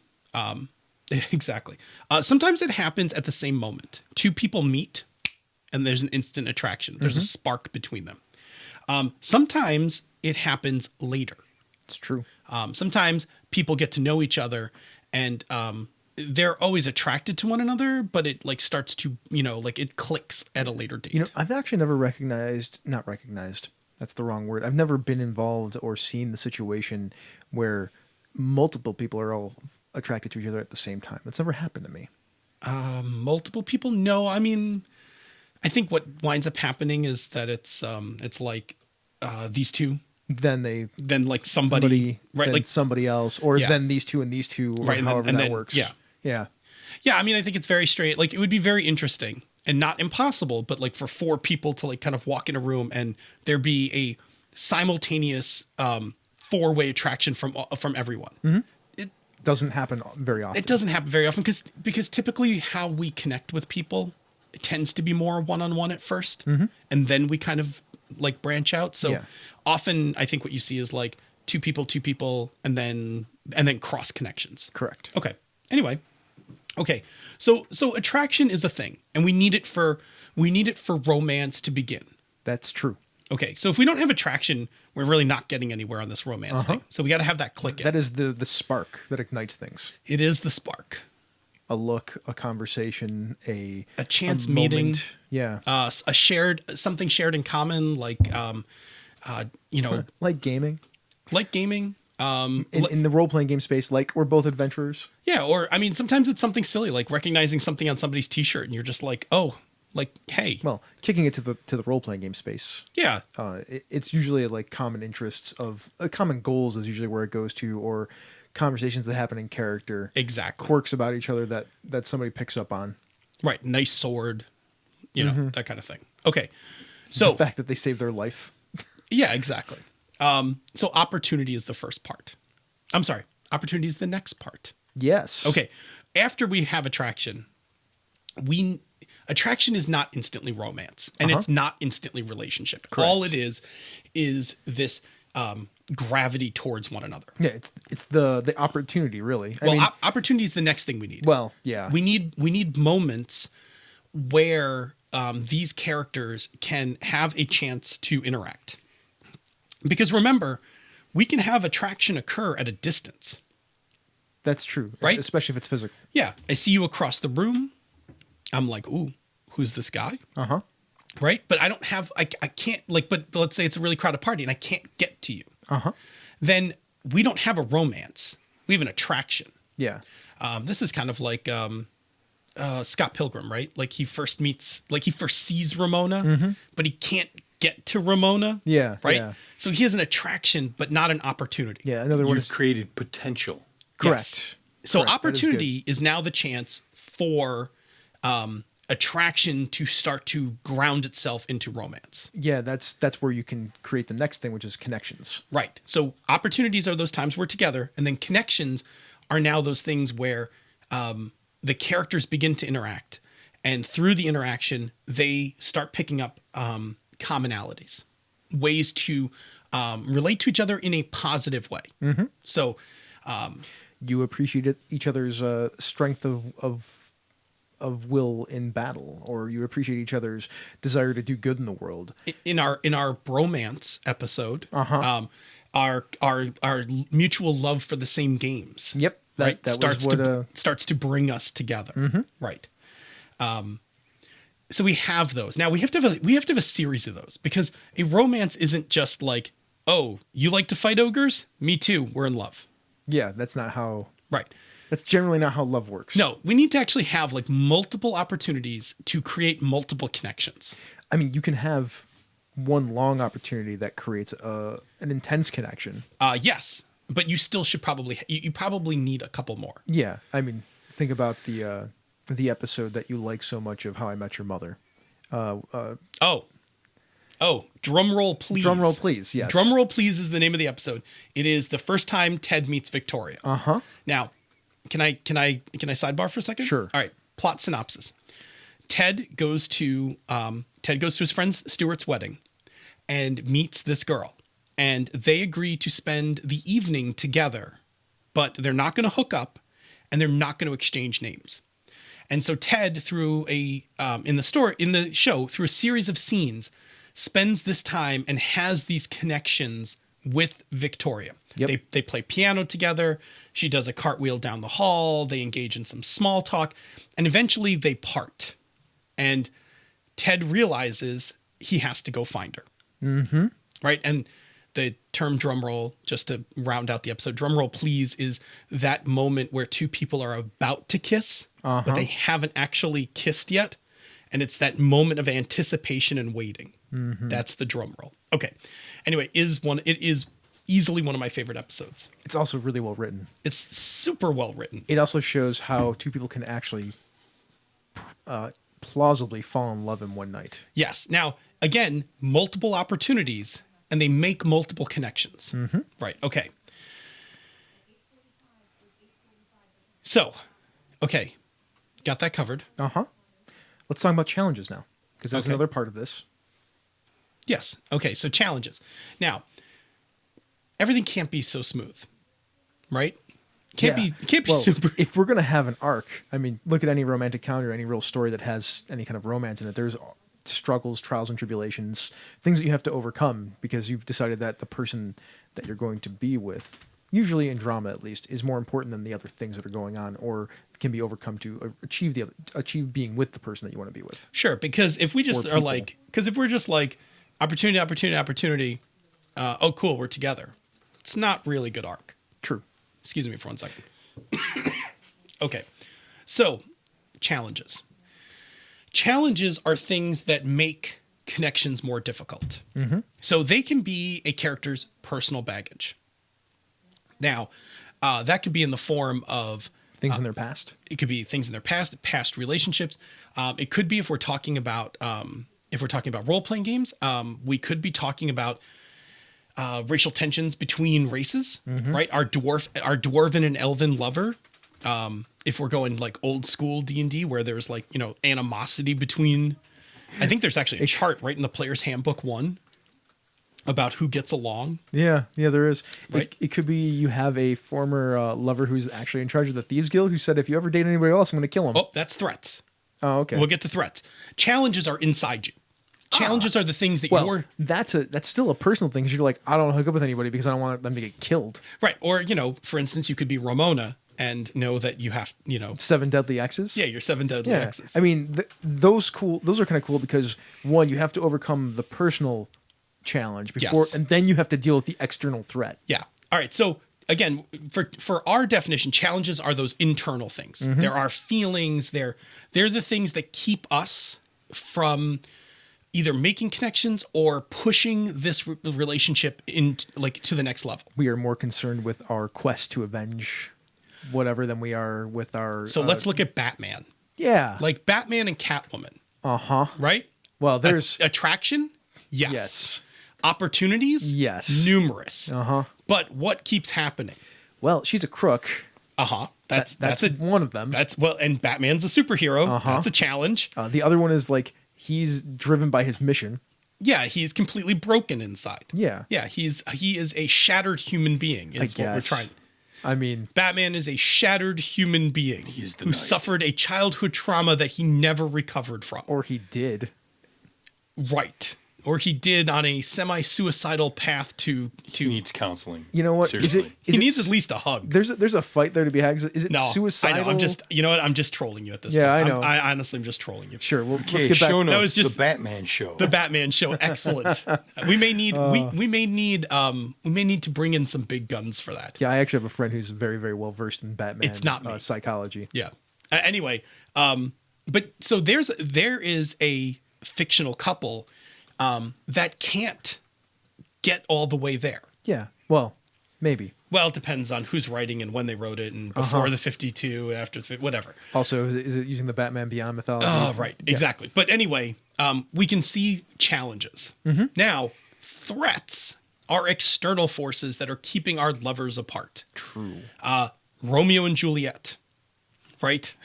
Exactly. Sometimes it happens at the same moment. Two people meet and there's an instant attraction. There's a spark between them. Sometimes it happens later. It's true. Sometimes people get to know each other and they're always attracted to one another, but it like starts to, like it clicks at a later date. I've actually never not recognized, that's the wrong word. I've never been involved or seen the situation where multiple people are all attracted to each other at the same time. That's never happened to me. Multiple people? No, I mean, I think what winds up happening is that it's like these two. Then like somebody right, then like somebody else, or then these two and these two, or right, however and that then, works. Yeah. I mean, I think it's very straight. Like it would be very interesting and not impossible, but like for four people to like kind of walk in a room and there be a simultaneous four-way attraction from everyone. Mm-hmm. It doesn't happen very often. It doesn't happen very often because typically how we connect with people, it tends to be more one-on-one at first, and then we kind of like branch out. So often I think what you see is like two people, and then cross connections. Correct. Okay. Anyway. Okay. So attraction is a thing, and we need it for romance to begin. That's true. Okay. So if we don't have attraction, we're really not getting anywhere on this romance thing. So we got to have that click. That is the spark that ignites things. It is the spark. A look, a conversation, a chance meeting. Yeah. Something shared in common, like like gaming. Like gaming. In the role-playing game space, like we're both adventurers. Yeah, or I mean, sometimes it's something silly, like recognizing something on somebody's T-shirt, and you're just like, oh, like, hey. Well, kicking it to the role-playing game space. Yeah. It's usually like common interests of common goals is usually where it goes to, or conversations that happen in character. Exactly. Quirks about each other that somebody picks up on. Right. Nice sword. That kind of thing. Okay. So the fact that they saved their life. Yeah, exactly. So opportunity is the first part. I'm sorry. Opportunity is the next part. Yes. Okay. After we have attraction, attraction is not instantly romance, and it's not instantly relationship. Correct. All it is this gravity towards one another. Yeah, it's the opportunity, really. Opportunity is the next thing we need. Well, yeah. We need moments where these characters can have a chance to interact. Because remember, we can have attraction occur at a distance. That's true. Right? Especially if it's physical. Yeah. I see you across the room. I'm like, ooh, who's this guy? Uh-huh. Right? But I don't have, I can't, like, but let's say it's a really crowded party and I can't get to you. Uh-huh. Then we don't have a romance. We have an attraction. Yeah. This is kind of like Scott Pilgrim, right? Like he first sees Ramona, but he can't get to Ramona. Yeah. Right? Yeah. So he has an attraction, but not an opportunity. Yeah. In other words, you've created potential. Correct. Yes. So Correct. opportunity is now the chance for attraction to start to ground itself into romance. Yeah, that's where you can create the next thing, which is connections. Right. So opportunities are those times we're together, and then connections are now those things where the characters begin to interact, and through the interaction, they start picking up commonalities, ways to relate to each other in a positive way. Mm-hmm. So you appreciate each other's strength of will in battle, or you appreciate each other's desire to do good in the world. In our bromance episode, our mutual love for the same games. Yep. That starts to bring us together. Mm-hmm. Right. So we have those. Now we have to have a series of those, because a romance isn't just like, oh, you like to fight ogres? Me too. We're in love. Yeah, that's not how. Right. That's generally not how love works. No, we need to actually have like multiple opportunities to create multiple connections. I mean, you can have one long opportunity that creates an intense connection. Yes, but you still should you probably need a couple more. Yeah, I mean, think about the episode that you like so much of How I Met Your Mother. Drum roll please. Drum roll please. Yes. Drum roll please is the name of the episode. It is the first time Ted meets Victoria. Uh-huh. Now, can I sidebar for a second? Sure. All right. Plot synopsis. Ted goes to his friend Stuart's wedding and meets this girl, and they agree to spend the evening together, but they're not going to hook up, and they're not going to exchange names. And so Ted, through in the show, through a series of scenes, spends this time and has these connections with Victoria. Yep. They play piano together. She does a cartwheel down the hall. They engage in some small talk, and eventually they part. And Ted realizes he has to go find her. Mm-hmm. Right. And the term drum roll, just to round out the episode, drum roll, please, is that moment where two people are about to kiss, but they haven't actually kissed yet. And it's that moment of anticipation and waiting. Mm-hmm. That's the drum roll. Okay. Anyway, it is easily one of my favorite episodes. It's also really well written. It's super well written. It also shows how two people can actually plausibly fall in love in one night. Yes. Now, again, multiple opportunities, and they make multiple connections. Mm-hmm. Right. Okay. So, okay. Got that covered. Uh-huh. Let's talk about challenges now, because that's Okay. another part of this. Yes. Okay. So challenges. Now, everything can't be so smooth, right? Can't be Well, super. If we're going to have an arc, I mean, look at any romantic comedy or any real story that has any kind of romance in it. There's struggles, trials, and tribulations, things that you have to overcome because you've decided that the person that you're going to be with, usually in drama at least, is more important than the other things that are going on or can be overcome to achieve being with the person that you want to be with. Sure, because if we just Or are people. like, because if we're just like opportunity, oh cool, we're together. It's not really good arc. True. Excuse me for 1 second. Okay, so challenges. Challenges are things that make connections more difficult. Mm-hmm. So they can be a character's personal baggage. Now, that could be in the form of Things in their past. it could be things in their past relationships. It could be if we're talking about role playing games. We could be talking about racial tensions between races, right? Our dwarven and elven lover. If we're going like old school D&D where there's like, animosity between, I think there's actually a chart right in the player's handbook 1 about who gets along. Yeah, there is. Right. It could be you have a former lover who's actually in charge of the Thieves Guild who said, if you ever date anybody else, I'm going to kill him. Oh, that's threats. Oh, okay. We'll get to threats. Challenges are inside you. Challenges are the things that Well, you're that's still a personal thing. 'Cause you're like, I don't want to hook up with anybody because I don't want them to get killed. right. Or, for instance, you could be Ramona and know that you have, 7 deadly X's. your 7 deadly Yeah. exes. I mean, those are kind of cool because one, you have to overcome the personal challenge before, Yes. and then you have to deal with the external threat. Yeah. All right. So again, for our definition, challenges are those internal things. There are feelings. They're the things that keep us from either making connections or pushing this relationship to the next level. We are more concerned with our quest to avenge whatever than we are with our. So let's look at Batman. Yeah. Like Batman and Catwoman, Uh-huh. right? Well, there's. Attraction. Yes. Yes. Opportunities. Yes. Numerous. Uh-huh. But what keeps happening? Well, she's a crook. Uh-huh. That's one of them. and Batman's a superhero. Uh-huh. That's a challenge. The other one is like he's driven by his mission. Yeah, he's completely broken inside. Yeah. Yeah, he is a shattered human being, is what we're trying. I mean, Batman is a shattered human being who suffered a childhood trauma that he never recovered from. or he did. Right. Or he did on a semi-suicidal path to He needs counseling. You know what? Seriously. he needs at least a hug. There's a fight there to be had. Is it No, suicidal? I know. I'm just, I'm just trolling you at this Yeah, point. I know. I honestly am just trolling you. Sure. Well, Okay, let's get back. show notes, was just- the Batman show. The Batman show, excellent. We may need we may need to bring in some big guns for that. Yeah, I actually have a friend who's very, very well versed in Batman. It's not me. Psychology. Yeah. Anyway, but so there is a fictional couple that can't get all the way there. Yeah. Well, maybe. Well, it depends on who's writing and when they wrote it, and before the 52, after the whatever. Also, is it using the Batman Beyond mythology? Oh, right, exactly. But anyway, we can see challenges. Now, threats are external forces that are keeping our lovers apart. True. Romeo and Juliet, right?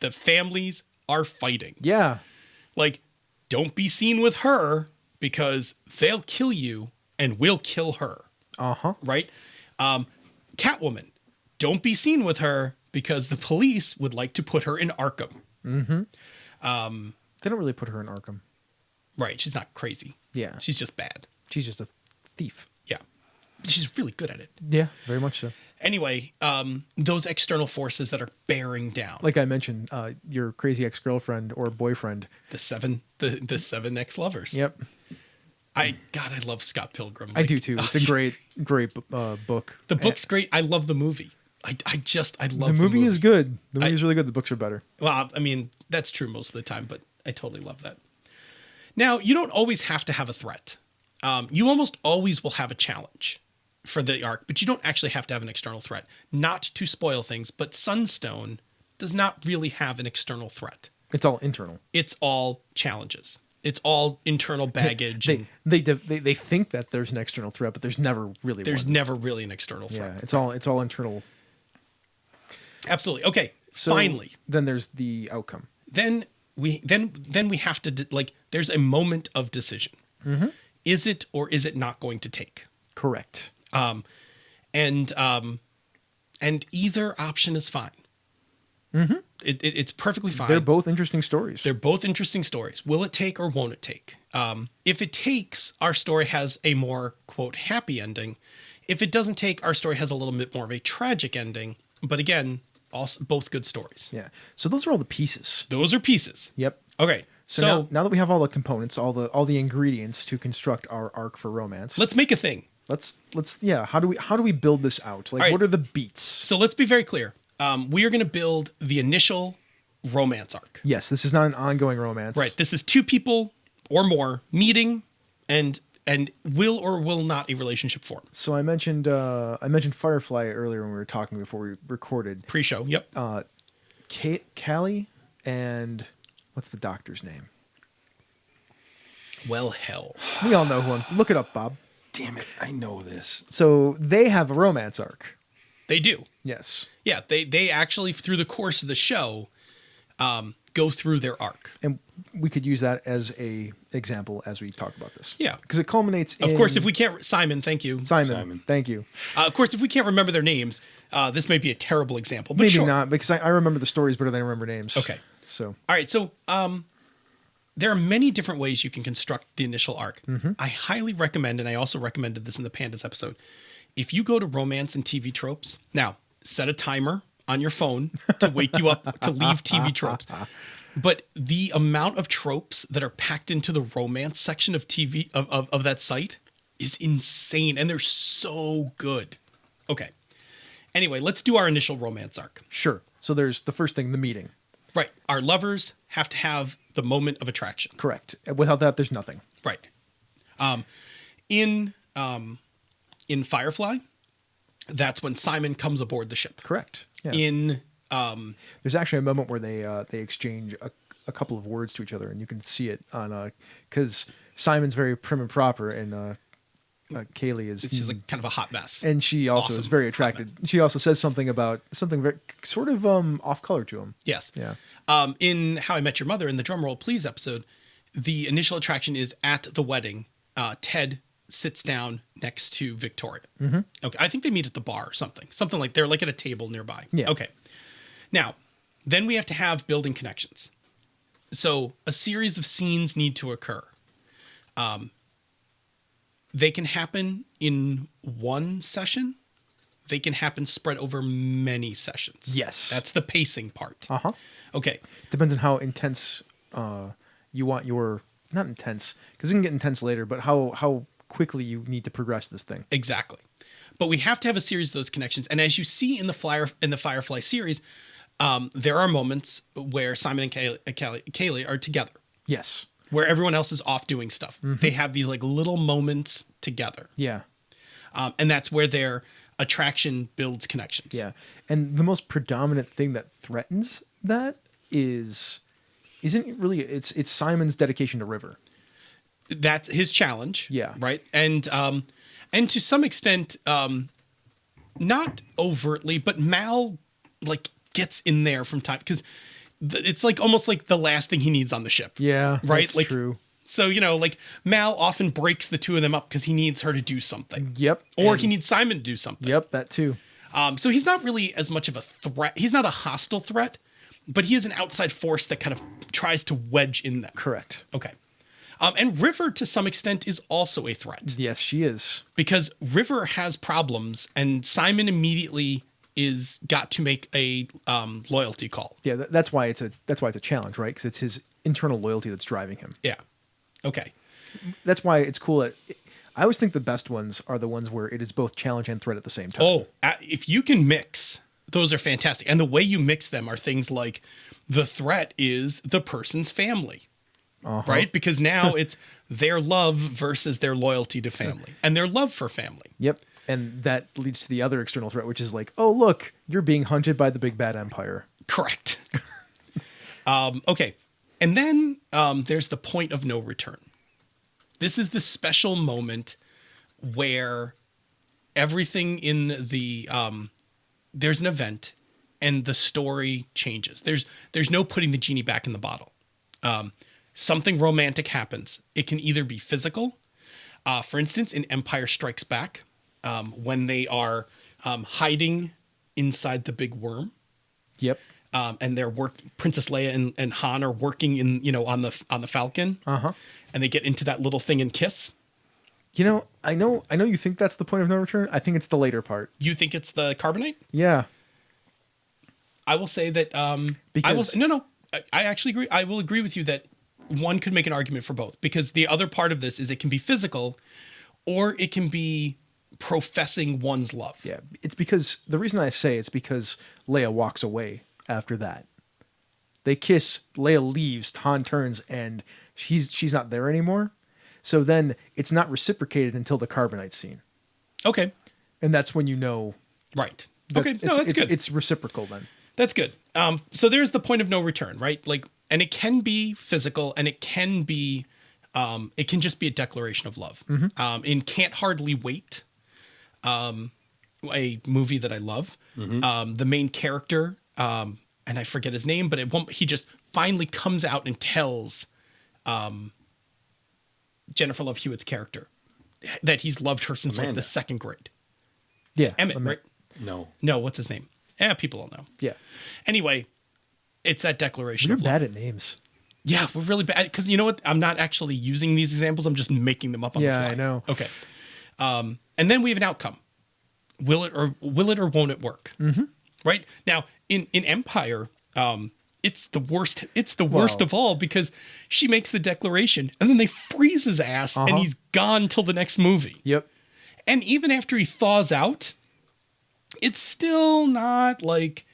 The families are fighting. Yeah. Like, don't be seen with her because they'll kill you and we'll kill her. Uh-huh. Right? Catwoman, don't be seen with her because the police would like to put her in Arkham. They don't really put her in Arkham. Right. She's not crazy. Yeah. She's just bad. She's just a thief. Yeah. She's really good at it. Yeah, very much so. Anyway, those external forces that are bearing down. Like I mentioned, your crazy ex-girlfriend or boyfriend. The seven ex-lovers. Yep. I love Scott Pilgrim. I do too. It's a great book. The book's great. I love the movie. I love the movie is good. The movie is really good. The books are better. Well, I mean, that's true most of the time, but I totally love that. Now, you don't always have to have a threat. You almost always will have a challenge for the arc, but you don't actually have to have an external threat. Not to spoil things, but Sunstone does not really have an external threat. It's all internal. It's all challenges. It's all internal baggage. They think that there's an external threat, but there's never really There's one. never really an external threat. Yeah, it's all internal. Absolutely. Okay. So finally. Then there's the outcome. Then we have to there's a moment of decision. Mm-hmm. Is it or is it not going to take? Correct. And either option is fine. Mm-hmm. It's perfectly fine. They're both interesting stories. They're both interesting stories. Will it take or won't it take? If it takes, our story has a more, quote, happy ending. If it doesn't take, our story has a little bit more of a tragic ending. But again, also both good stories. Yeah. So those are all the pieces. Those are pieces. Yep. Okay. So now that we have all the components, all the ingredients to construct our arc for romance, let's make a thing. Let's how do we build this out? Like, right. What are the beats? So let's be very clear. We are going to build the initial romance arc. Yes, this is not an ongoing romance. Right. This is two people or more meeting and will or will not a relationship form. So I mentioned Firefly earlier when we were talking before we recorded. Pre-show. Yep. Callie and what's the doctor's name? Well, hell. We all know who I'm. Look it up, Bob. Damn it, I know this. So they have a romance arc. They do. Yes. Yeah, they actually, through the course of the show, go through their arc. And we could use that as a example as we talk about this. Yeah. Because it culminates in... Of course, if we can't... Simon, thank you. Simon. Thank you. Of course, if we can't remember their names, this may be a terrible example, but Maybe sure. not, because I remember the stories better than I remember names. Okay. So... All right, so there are many different ways you can construct the initial arc. Mm-hmm. I highly recommend, and I also recommended this in the Pandas episode, if you go to Romance and TV Tropes, now, set a timer on your phone to wake you up to leave TV Tropes. But the amount of tropes that are packed into the romance section of TV of that site is insane, and they're so good. Okay. Anyway, let's do our initial romance arc. Sure. So there's the first thing, the meeting. Right. Our lovers have to have the moment of attraction. Correct. Without that, there's nothing. Right. In Firefly, that's when Simon comes aboard the ship. Correct. Yeah. In there's actually a moment where they exchange a couple of words to each other, and you can see it on because Simon's very prim and proper, and Kaylee is she's like kind of a hot mess, and she also Awesome is very attracted. She also says something very sort of off color to him. Yes. Yeah. In How I Met Your Mother, in the Drumroll Please episode, the initial attraction is at the wedding. Ted sits down next to Victoria. Mm-hmm. Okay. I think they meet at the bar or something like they're like at a table nearby. Yeah. Okay. Now, then we have to have building connections. So a series of scenes need to occur. They can happen in one session. They can happen spread over many sessions. Yes. That's the pacing part. Uh-huh. Okay. Depends on how intense you want your... Not intense, because it can get intense later, but how quickly you need to progress this thing. Exactly. But we have to have a series of those connections. And as you see in the Firefly series, there are moments where Simon and Kaylee are together. Yes. Where everyone else is off doing stuff. Mm-hmm. They have these like little moments together. Yeah. And that's where their attraction builds connections. Yeah. And the most predominant thing that threatens that isn't really it's Simon's dedication to River. That's his challenge. Yeah. Right. And to some extent, not overtly, but Mal like gets in there from time because it's like almost like the last thing he needs on the ship. Yeah. Right. That's like true. So, like Mal often breaks the two of them up because he needs her to do something. Yep. Or he needs Simon to do something. Yep. That too. So he's not really as much of a threat. He's not a hostile threat, but he is an outside force that kind of tries to wedge in them. Correct. Okay. And River, to some extent, is also a threat. Yes, she is. Because River has problems, and Simon immediately is got to make a loyalty call. Yeah, that's why it's a challenge, right? Because it's his internal loyalty that's driving him. Yeah. Okay. That's why it's cool. I always think the best ones are the ones where it is both challenge and threat at the same time. Oh, if you can mix, those are fantastic. And the way you mix them are things like the threat is the person's family, right? Because now it's their love versus their loyalty to family and their love for family. Yep. And that leads to the other external threat, which is like, oh, look, you're being hunted by the big bad empire. Correct. Okay. And then there's the point of no return. This is the special moment where everything in the there's an event and the story changes. There's no putting the genie back in the bottle. Something romantic happens. It can either be physical. For instance, in Empire Strikes Back, when they are hiding inside the big worm. Yep. And they're Princess Leia and Han are working on the Falcon. And they get into that little thing and kiss. I know you think that's the point of no return. I think it's the later part. You think it's the carbonite? Yeah. I will say that I actually agree. I will agree with you that one could make an argument for both, because the other part of this is it can be physical or it can be professing one's love. Yeah. It's because the reason I say it's because Leia walks away after that. They kiss, Leia leaves, Han turns, and she's not there anymore. So then it's not reciprocated until the carbonite scene. Okay. And that's when you know. Right. Okay. No, that's good. It's reciprocal then. That's good. So there's the point of no return, right? Like, and it can be physical, and it can be, it can just be a declaration of love. In Can't Hardly Wait, a movie that I love, the main character, and I forget his name, but he just finally comes out and tells Jennifer Love Hewitt's character that he's loved her since like the second grade. Yeah. Emmett, right? No, what's his name? People don't know. Yeah. Anyway, it's that declaration We're of love. bad at names. Yeah, we're really bad. Because you know what? I'm not actually using these examples. I'm just making them up on the fly. Yeah, I know. Okay. And then we have an outcome. Will it or won't it work? Right? Now, in Empire, it's the worst. It's the worst of all, because she makes the declaration and then they freeze his ass and he's gone till the next movie. Yep. And even after he thaws out, it's still not like,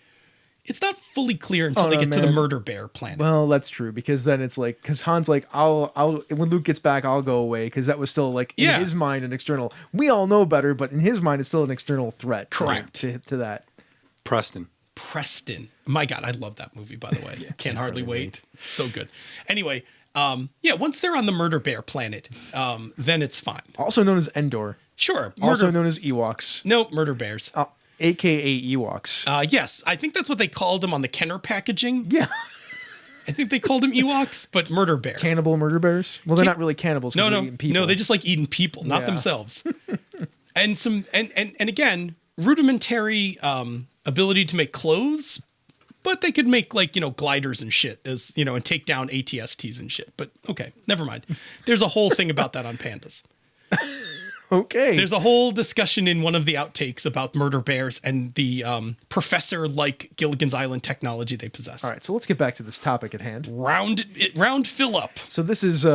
it's not fully clear until they get to the murder bear planet. Well, that's true, because then it's like, because Han's like, I'll when Luke gets back, I'll go away, because that was still like in his mind an external. We all know better, but in his mind, it's still an external threat. Correct. To that. Preston. My God, I love that movie, by the way. Can't hardly wait. So good. Anyway, once they're on the murder bear planet, then it's fine. Also known as Endor. Sure. Also known as Ewoks. No, murder bears. AKA Ewoks. Yes, I think that's what they called them on the Kenner packaging. Yeah. I think they called them Ewoks, but murder bear. Cannibal murder bears? Well, they're not really cannibals because they're eating people. No, they just like eating people, not themselves. And again, rudimentary ability to make clothes, but they could make like, gliders and shit and take down ATSTs and shit. But okay, never mind. There's a whole thing about that on pandas. Okay. There's a whole discussion in one of the outtakes about murder bears and the professor-like Gilligan's Island technology they possess. All right, so let's get back to this topic at hand. Round fill up. So this is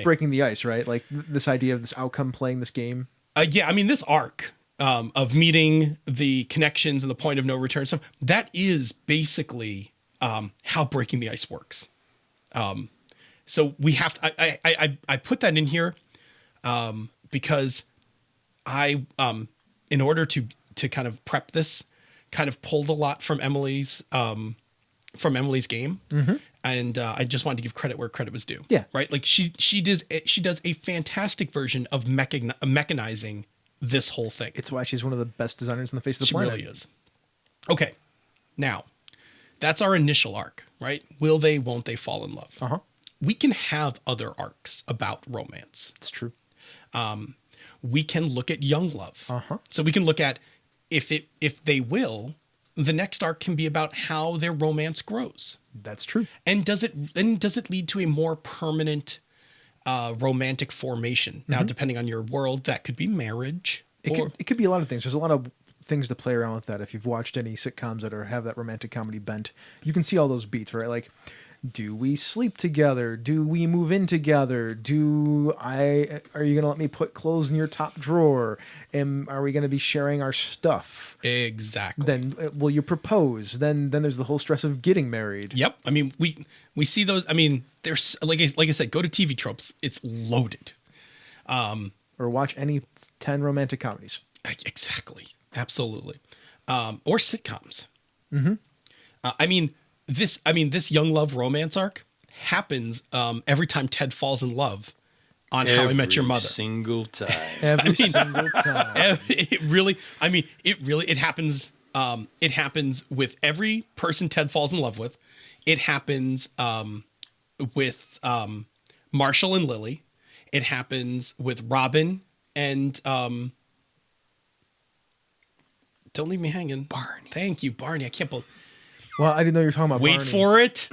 breaking the ice, right? Like this idea of this outcome playing this game. Yeah, I mean, this arc of meeting the connections and the point of no return stuff, that is basically how breaking the ice works. So we have to, I put that in here because I, in order to kind of prep this, kind of pulled a lot from Emily's game. And I just wanted to give credit where credit was due. Yeah. Right. Like she does a fantastic version of mechanizing this whole thing. It's why she's one of the best designers on the face of the planet. She really is. Okay. Now, that's our initial arc, right? Will they, won't they fall in love? We can have other arcs about romance. It's true. We can look at young love. So we can look at if they will, the next arc can be about how their romance grows. That's true. And does it lead to a more permanent romantic formation? Now, depending on your world, that could be marriage. It could be a lot of things. There's a lot of things to play around with that. If you've watched any sitcoms that have that romantic comedy bent, you can see all those beats, right? Like, do we sleep together? Do we move in together? Are you going to let me put clothes in your top drawer? Are we going to be sharing our stuff? Exactly. Then will you propose? Then there's the whole stress of getting married. Yep. I mean, we see those. I mean, there's like I said, go to TV Tropes. It's loaded. Or watch any 10 romantic comedies. Exactly. Absolutely. Or sitcoms. Mm-hmm. This young love romance arc happens every time Ted falls in love on How I Met Your Mother. Single time. Every single time. It happens. It happens with every person Ted falls in love with. It happens with Marshall and Lily. It happens with Robin and don't leave me hanging. Barney. Thank you, Barney. I can't believe. Well, I didn't know you were talking about Wait Barney. for it.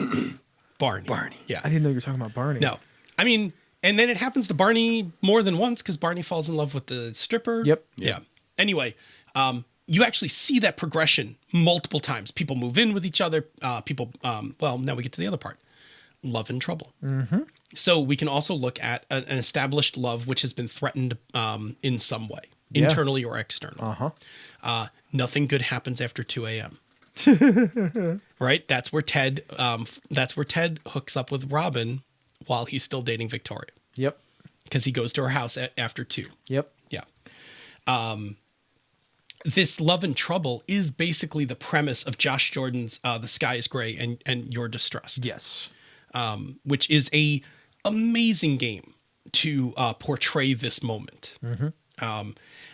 Barney. Yeah. I didn't know you were talking about Barney. No. I mean, and then it happens to Barney more than once because Barney falls in love with the stripper. Yep. Yeah. Anyway, you actually see that progression multiple times. People move in with each other. Now we get to the other part. Love and trouble. Mm-hmm. So we can also look at an established love which has been threatened in some way, internally or externally. Nothing good happens after 2 a.m. Right? That's where Ted hooks up with Robin while he's still dating Victoria. Yep. Because he goes to her house after 2. Yep. Yeah. This love and trouble is basically the premise of Josh Jordan's The Sky is Gray and You're Distressed. Yes. Which is a amazing game to portray this moment. Mm-hmm.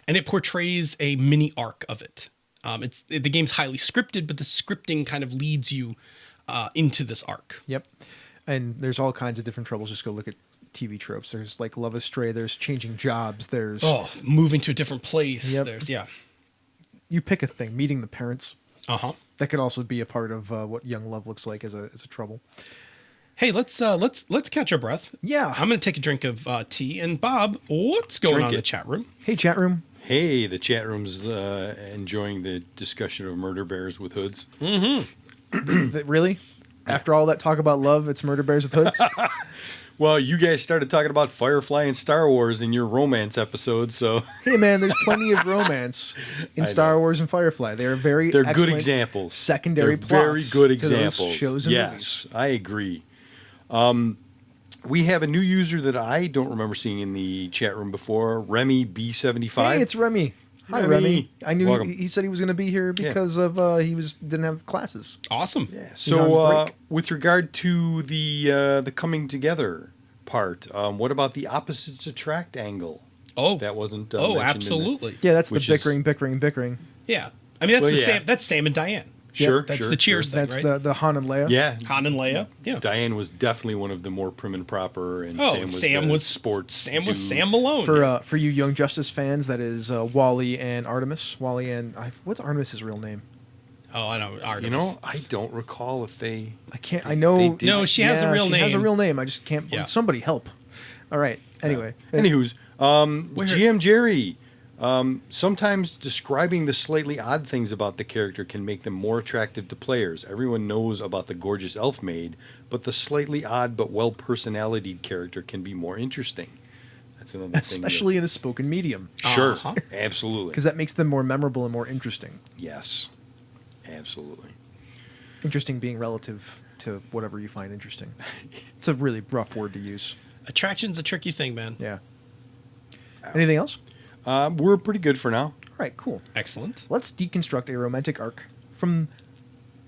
And it portrays a mini arc of it. The game's highly scripted, but the scripting kind of leads you into this arc. Yep. And there's all kinds of different troubles. Just go look at TV tropes. There's like Love Astray. There's changing jobs. There's moving to a different place. Yep. There's You pick a thing. Meeting the parents. That could also be a part of what young love looks like as a trouble. Hey, let's catch our breath. Yeah. I'm gonna take a drink of tea. And Bob, what's going on in the chat room? Hey, chat room. Hey, the chat room's enjoying the discussion of murder bears with hoods. Mm-hmm. Really? After all that talk about love, it's murder bears with hoods? Well, you guys started talking about Firefly and Star Wars in your romance episode, so... Hey, man, there's plenty of romance in Star Wars and Firefly. They're good examples. Secondary plots. Very good to those examples. shows and movies. I agree. We have a new user that I don't remember seeing in the chat room before, Remy B75. Hey, it's Remy. Hi, Remy. I knew Welcome. he said he was going to be here because of didn't have classes. Awesome. Yeah. on So, break. with regard to the coming together part, what about the opposites attract angle? Oh, That wasn't. oh, mentioned absolutely. Yeah, that's the Which is- bickering. Yeah. I mean, Well, yeah. that's Sam and Diane. Sure, That's sure, the Cheers sure. thing, That's right? the Han and Leia. Yeah. Han and Leia. Yeah. Diane was definitely one of the more prim and proper, and Oh, Sam Sam was the sports. Sam was dude. Sam Malone. For you Young Justice fans, that is Wally and Artemis. Wally and what's Artemis's real name? Oh, I know. Artemis. You know, I don't recall if they. I can't. I know. They did. No, she has a real She name. has a real name. I just can't. Yeah. Somebody help. All right. Anyway. Anywho's, Where- GM Jerry. Sometimes describing the slightly odd things about the character can make them more attractive to players. Everyone knows about the gorgeous elf maid, but the slightly odd but well-personalitied character can be more interesting. That's another thing. especially in a spoken medium, Sure, Uh-huh. absolutely. because that makes them more memorable and more interesting. Yes, absolutely. Interesting being relative to whatever you find interesting. It's a really rough word to use. Attraction's a tricky thing, man. Yeah. Anything else? We're pretty good for now. All right. Cool. Excellent. Let's deconstruct a romantic arc from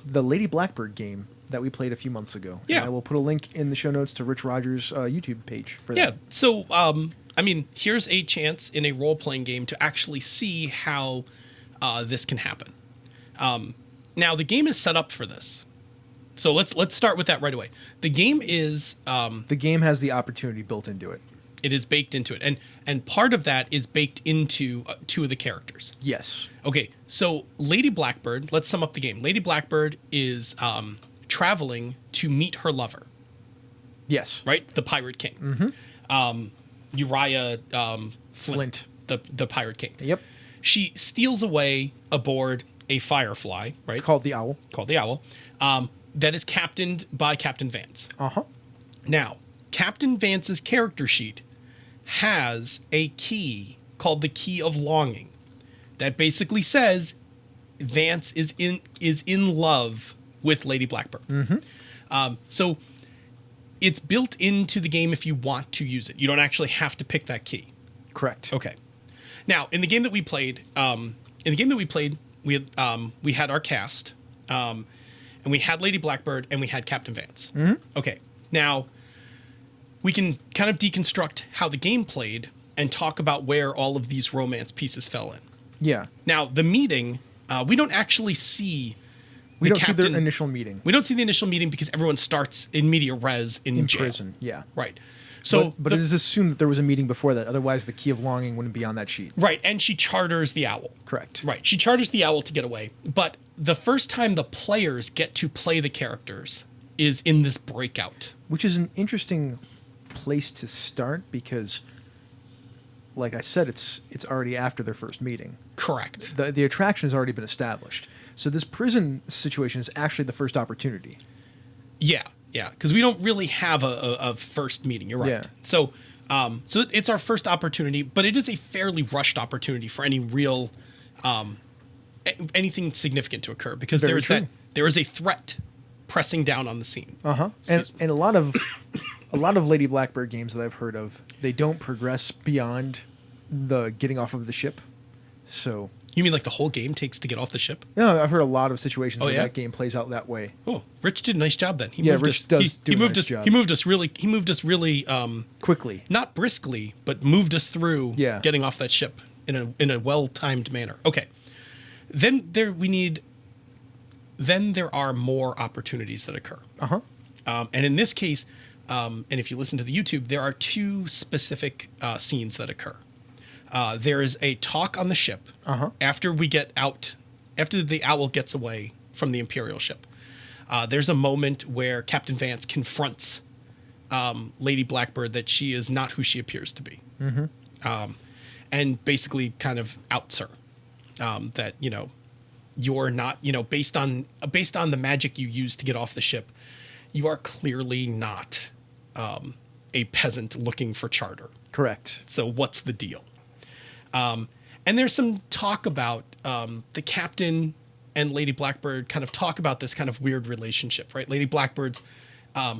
the Lady Blackbird game that we played a few months ago. Yeah. And I will put a link in the show notes to Rich Rogers' YouTube page for Yeah. that. So, I mean, here's a chance in a role-playing game to actually see how this can happen. Now, the game is set up for this. So let's start with that right away. The game is The game has the opportunity built into it. It is baked into it. And part of that is baked into two of the characters. Yes. Okay, so Lady Blackbird, let's sum up the game. Lady Blackbird is traveling to meet her lover, Yes. right? The Pirate King. Uriah Flint, the Pirate King. Yep. She steals away aboard a Firefly, right? Called the Owl. Called the Owl, that is captained by Captain Vance. Uh-huh. Now, Captain Vance's character sheet has a key called the Key of Longing that basically says Vance is in love with Lady Blackbird. So it's built into the game if you want to use it. You don't actually have to pick that key. Correct. Okay. Now, in the game that we played, we had our cast, and we had Lady Blackbird, and we had Captain Vance. Okay. Now, we can kind of deconstruct how the game played and talk about where all of these romance pieces fell in. Yeah. Now, the meeting, we don't actually see We the don't see captain. their initial meeting. We don't see the initial meeting because everyone starts in media res in jail. Prison. Yeah. Right. So, But it is assumed that there was a meeting before that. Otherwise, the Key of Longing wouldn't be on that sheet. right, and she charters the owl. Correct. Right, she charters the owl to get away. But the first time the players get to play the characters is in this breakout. Which is an interesting place to start because, like I said, it's already after their first meeting. Correct. The attraction has already been established. So this prison situation is actually the first opportunity. Yeah, because we don't really have a first meeting. You're right. Yeah. So it's our first opportunity, but it is a fairly rushed opportunity for any real anything significant to occur because Very true. there is a threat pressing down on the scene. And a lot of Lady Blackbird games that I've heard of, they don't progress beyond the getting off of the ship. So You mean like the whole game takes to get off the ship? no, I've heard a lot of situations where yeah? that game plays out that way. Oh, Rich did a nice job then. Rich does do a nice job. He moved us really Quickly. not briskly, but moved us through getting off that ship in a well-timed manner. Okay. Then there are more opportunities that occur. And in this case, and if you listen to the YouTube, there are two specific scenes that occur. There is a talk on the ship after we get out, after the owl gets away from the Imperial ship. There's a moment where Captain Vance confronts Lady Blackbird that she is not who she appears to be. And basically kind of outs her. That, you're not, based on the magic you use to get off the ship, you are clearly not a peasant looking for charter. Correct. So what's the deal? And there's some talk about the captain and Lady Blackbird kind of talk about this kind of weird relationship, right? Lady Blackbird's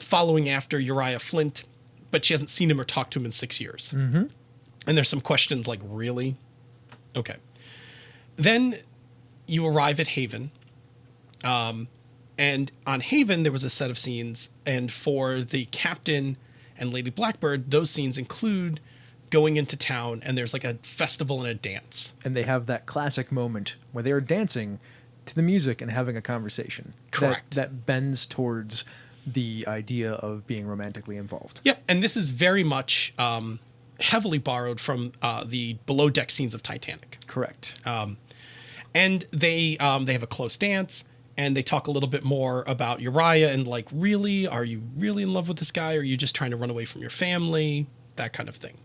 following after Uriah Flint, but she hasn't seen him or talked to him in 6 years. And there's some questions like, really? Okay. Then you arrive at Haven. And on Haven, there was a set of scenes. And for the captain and Lady Blackbird, those scenes include going into town and there's like a festival and a dance. And they have that classic moment where they are dancing to the music and having a conversation. Correct. That bends towards the idea of being romantically involved. Yep. And this is very much heavily borrowed from the below deck scenes of Titanic. Correct. And they have a close dance and they talk a little bit more about Uriah and like, really, are you really in love with this guy? Or are you just trying to run away from your family? That kind of thing.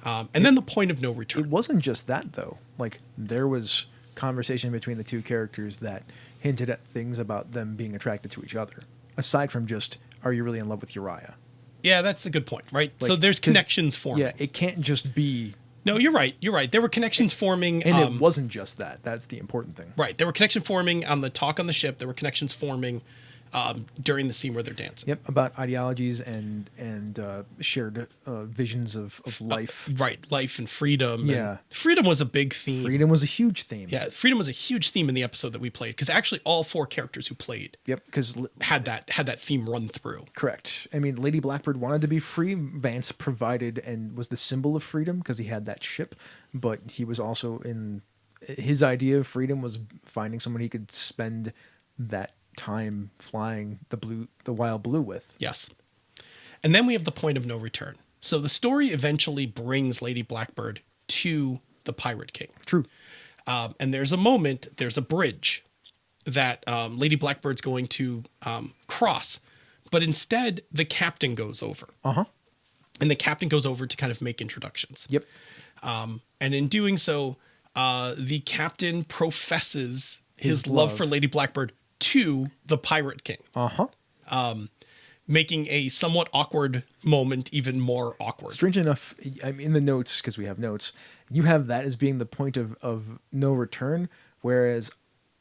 And then the point of no return. It wasn't just that, though. Like, there was conversation between the two characters that hinted at things about them being attracted to each other, aside from just, are you really in love with Uriah? Yeah, that's a good point, right? Like, so there's connections forming. Yeah, it can't just be... No, you're right. There were connections forming. And it wasn't just that. That's the important thing. Right. There were connections forming on the talk on the ship. There were connections forming during the scene where they're dancing. Yep, about ideologies and shared visions of life. Right, life and freedom. Yeah. And freedom was a big theme. Freedom was a huge theme. Yeah, freedom was a huge theme in the episode that we played because actually all four characters who played because had that theme run through. Correct. I mean, Lady Blackbird wanted to be free. Vance provided and was the symbol of freedom because he had that ship, but he was also his idea of freedom was finding someone he could spend that time flying the wild blue with. Yes. And then we have the point of no return. So the story eventually brings Lady Blackbird to the Pirate King. True. And there's a bridge that Lady Blackbird's going to cross. But instead, the captain goes over. Uh-huh. And the captain goes over to kind of make introductions. Yep. And in doing so, the captain professes his love for Lady Blackbird to the Pirate King. Uh-huh. Making a somewhat awkward moment even more awkward. Strange enough, I'm in the notes, because we have notes, you have that as being the point of no return, whereas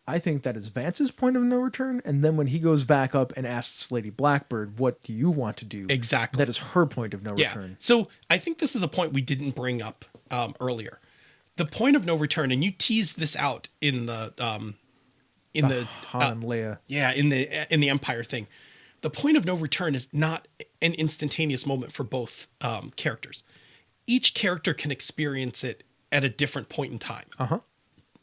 I think that is Vance's point of no return, and then when he goes back up and asks Lady Blackbird, what do you want to do? Exactly. That is her point of no return. So I think this is a point we didn't bring up earlier. The point of no return, and you teased this out in the Han and Leia. Yeah, in the Empire thing. The point of no return is not an instantaneous moment for both characters. Each character can experience it at a different point in time. Uh-huh.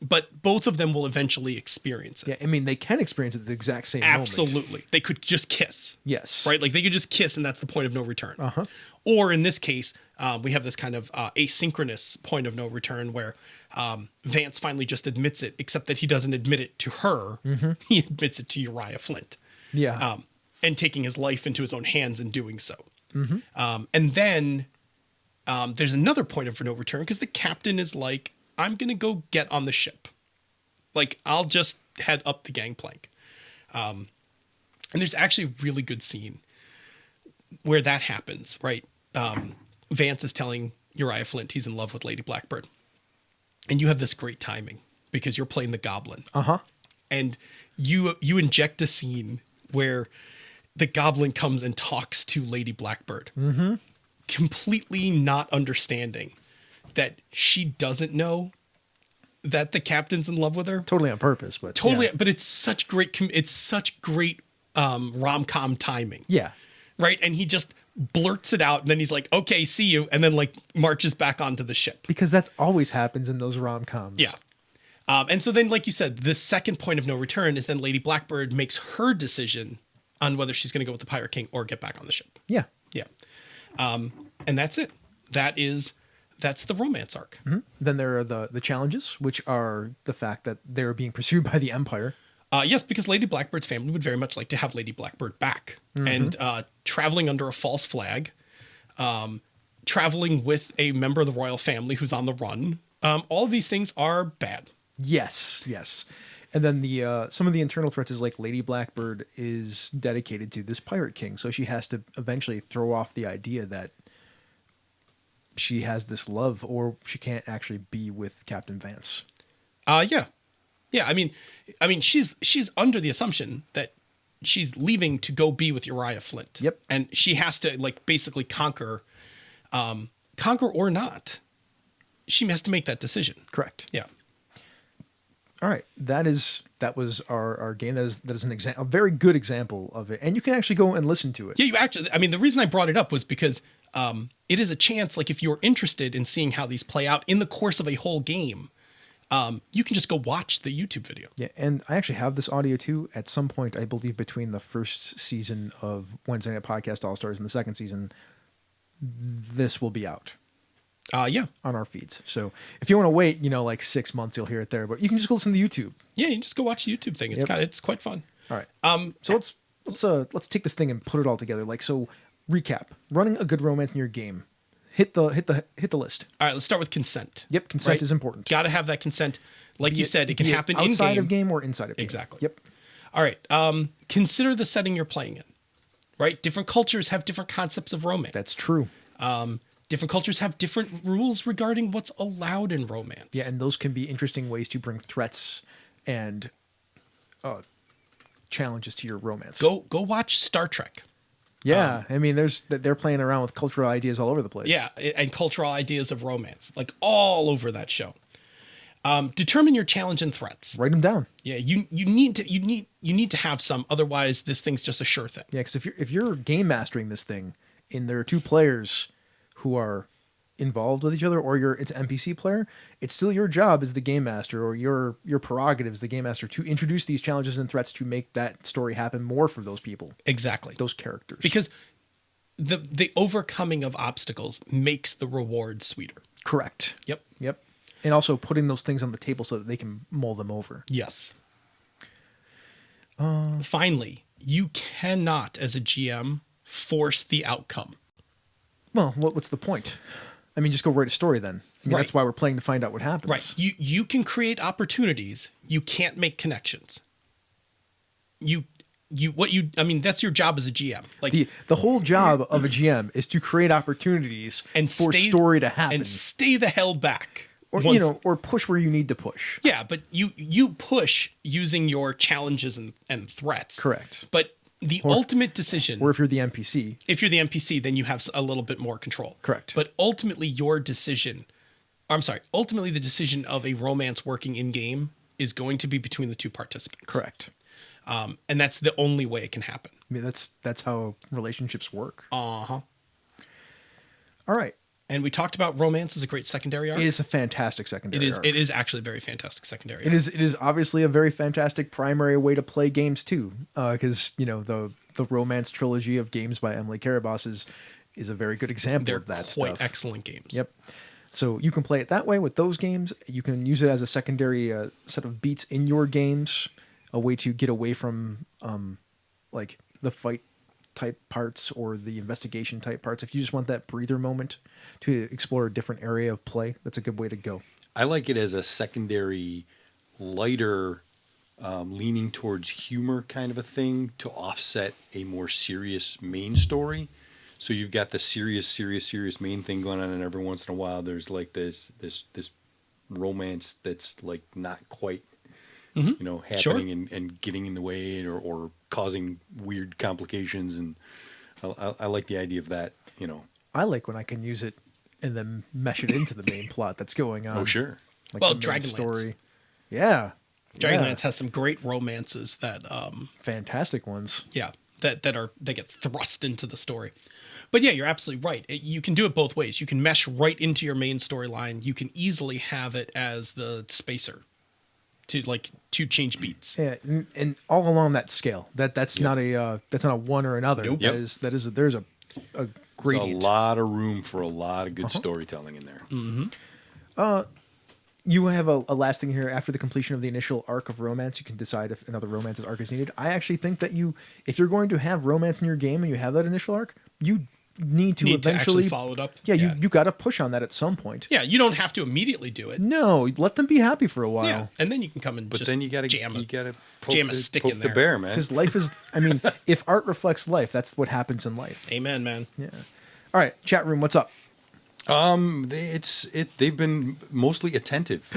But both of them will eventually experience it. Yeah, I mean, they can experience it at the exact same moment. Absolutely. They could just kiss. Yes. Right? Like they could just kiss and that's the point of no return. Uh-huh. Or in this case, we have this kind of asynchronous point of no return where Vance finally just admits it, except that he doesn't admit it to her. Mm-hmm. He admits it to Uriah Flint. Yeah. And taking his life into his own hands in doing so. Mm-hmm. And then there's another point of no return because the captain is like, I'm going to go get on the ship. Like, I'll just head up the gangplank. And there's actually a really good scene where that happens, right? Vance is telling Uriah Flint he's in love with Lady Blackbird. And you have this great timing because you're playing the Goblin. Uh-huh. And you inject a scene where the Goblin comes and talks to Lady Blackbird. Mm-hmm. Completely not understanding that she doesn't know that the captain's in love with her. Totally on purpose, but totally. yeah. But it's such great rom-com timing. Yeah. Right. And he just blurts it out and then he's like, okay, see you. And then like marches back onto the ship. Because that always happens in those rom-coms. Yeah. And so then, like you said, the second point of no return is then Lady Blackbird makes her decision on whether she's going to go with the Pirate King or get back on the ship. Yeah. Yeah. And that's it. That's the romance arc. Mm-hmm. Then there are the challenges, which are the fact that they're being pursued by the Empire. Yes, because Lady Blackbird's family would very much like to have Lady Blackbird back. Mm-hmm. And traveling under a false flag, traveling with a member of the royal family who's on the run. All of these things are bad. Yes. And then some of the internal threats is like Lady Blackbird is dedicated to this Pirate King, so she has to eventually throw off the idea that she has this love, or she can't actually be with Captain Vance. Yeah. I mean, she's under the assumption that she's leaving to go be with Uriah Flint. Yep. And she has to like basically conquer or not. She has to make that decision. Correct. Yeah. All right, that was our game. That is an example, a very good example of it, and you can actually go and listen to it. Yeah, you actually. I mean, the reason I brought it up was because it is a chance. Like, if you're interested in seeing how these play out in the course of a whole game, you can just go watch the YouTube video. Yeah, and I actually have this audio too. At some point, I believe between the first season of Wednesday Night Podcast All Stars and the second season, this will be out. Yeah. On our feeds. So if you want to wait, like 6 months, you'll hear it there. But you can just go listen to YouTube. Yeah, you can just go watch the YouTube thing. It's quite fun. All right. So let's take this thing and put it all together. Like, so recap: running a good romance in your game. Hit the list. All right. Let's start with consent. Yep, consent is important. Got to have that consent. Like you said, it can happen outside in-game. of game or inside of game. Exactly. Yep. All right. Consider the setting you're playing in. Right. Different cultures have different concepts of romance. That's true. Different cultures have different rules regarding what's allowed in romance. Yeah, and those can be interesting ways to bring threats and challenges to your romance. Go watch Star Trek. Yeah, I mean, they're playing around with cultural ideas all over the place. Yeah, and cultural ideas of romance, like all over that show. Determine your challenge and threats. Write them down. Yeah, you need to have some. Otherwise, this thing's just a sure thing. Yeah, because if you're game mastering this thing, and there are two players who are involved with each other, or it's an NPC player, it's still your job as the game master, or your prerogative as the game master, to introduce these challenges and threats to make that story happen more for those people. Exactly. Those characters. Because the overcoming of obstacles makes the reward sweeter. Correct. Yep. Yep. And also putting those things on the table so that they can mull them over. Yes. Finally, you cannot, as a GM, force the outcome. Well, what's the point? I mean, just go write a story then. I mean, Right. That's why we're playing to find out what happens. Right. You can create opportunities. You can't make connections. I mean, that's your job as a GM. Like The whole job of a GM is to create opportunities and for story to happen. and stay the hell back. Or or push where you need to push. Yeah, but you push using your challenges and threats. Correct. But the ultimate decision, Or if you're the NPC. if you're the NPC, then you have a little bit more control. Correct. But ultimately, ultimately the decision of a romance working in game is going to be between the two participants. Correct. And that's the only way it can happen. I mean, that's how relationships work. Uh-huh. All right. And we talked about romance as a great secondary arc. It is a fantastic secondary arc. It is actually a very fantastic secondary It is obviously a very fantastic primary way to play games too, because the romance trilogy of games by Emily Karabas is a very good example They're of that quite stuff. excellent games. Yep. So you can play it that way with those games. You can use it as a secondary set of beats in your games, a way to get away from like the fight type parts or the investigation type parts. If you just want that breather moment to explore a different area of play, that's a good way to go. I like it as a secondary, lighter, leaning towards humor kind of a thing to offset a more serious main story. So you've got the serious main thing going on, and every once in a while there's like this romance that's like not quite happening Sure. and getting in the way or causing weird complications. And I like the idea of that. I like when I can use it and then mesh it into the main plot that's going on. Oh sure. Like Well, the main Dragonlance. Yeah. Dragonlance has some great romances that Fantastic ones. that get thrust into the story. But yeah, you're absolutely right. You can do it both ways. You can mesh right into your main storyline. You can easily have it as the spacer to change beats. Yeah, and all along that scale. That's not a one or another. Nope. There's a There's gradient. a lot of room for a lot of good storytelling in there. Mm-hmm. You have a last thing here. After the completion of the initial arc of romance, you can decide if another romance's arc is needed. I actually think that if you're going to have romance in your game and you have that initial arc, you need to eventually actually follow it up. Yeah, you got to push on that at some point. Yeah, you don't have to immediately do it. No, let them be happy for a while. Yeah, and then you can come and But just then you gotta jam poke a stick poke in the there. bear, man. Because life is, I mean, if art reflects life, that's what happens in life. Amen, man. Yeah. All right, chat room, what's up? They've been mostly attentive.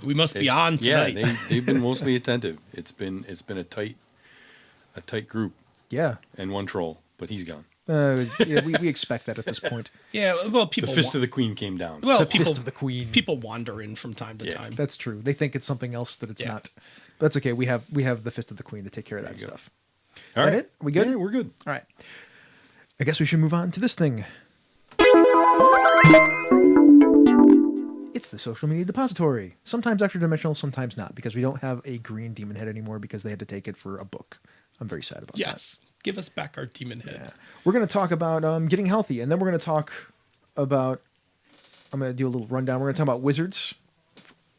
We must be on tonight. Yeah, they've been mostly attentive. It's been a tight group Yeah. and one troll, but he's gone. Yeah, we expect that at this point. Yeah, well, The people. fist of the queen came down. Well, The people, fist of the queen. People wander in from time to time. That's true. They think it's something else that it's Yeah. not. But that's okay. We have the fist of the queen to take care of that you go. stuff. All that right, it? We good? Yeah, we're good. All right. I guess we should move on to this thing. It's the social media depository. Sometimes extra dimensional, sometimes not, because we don't have a green demon head anymore because they had to take it for a book. I'm very sad about that. Yes, give us back our demon head. Yeah. We're going to talk about getting healthy, and then we're going to talk about. I'm going to do a little rundown. We're going to talk about wizards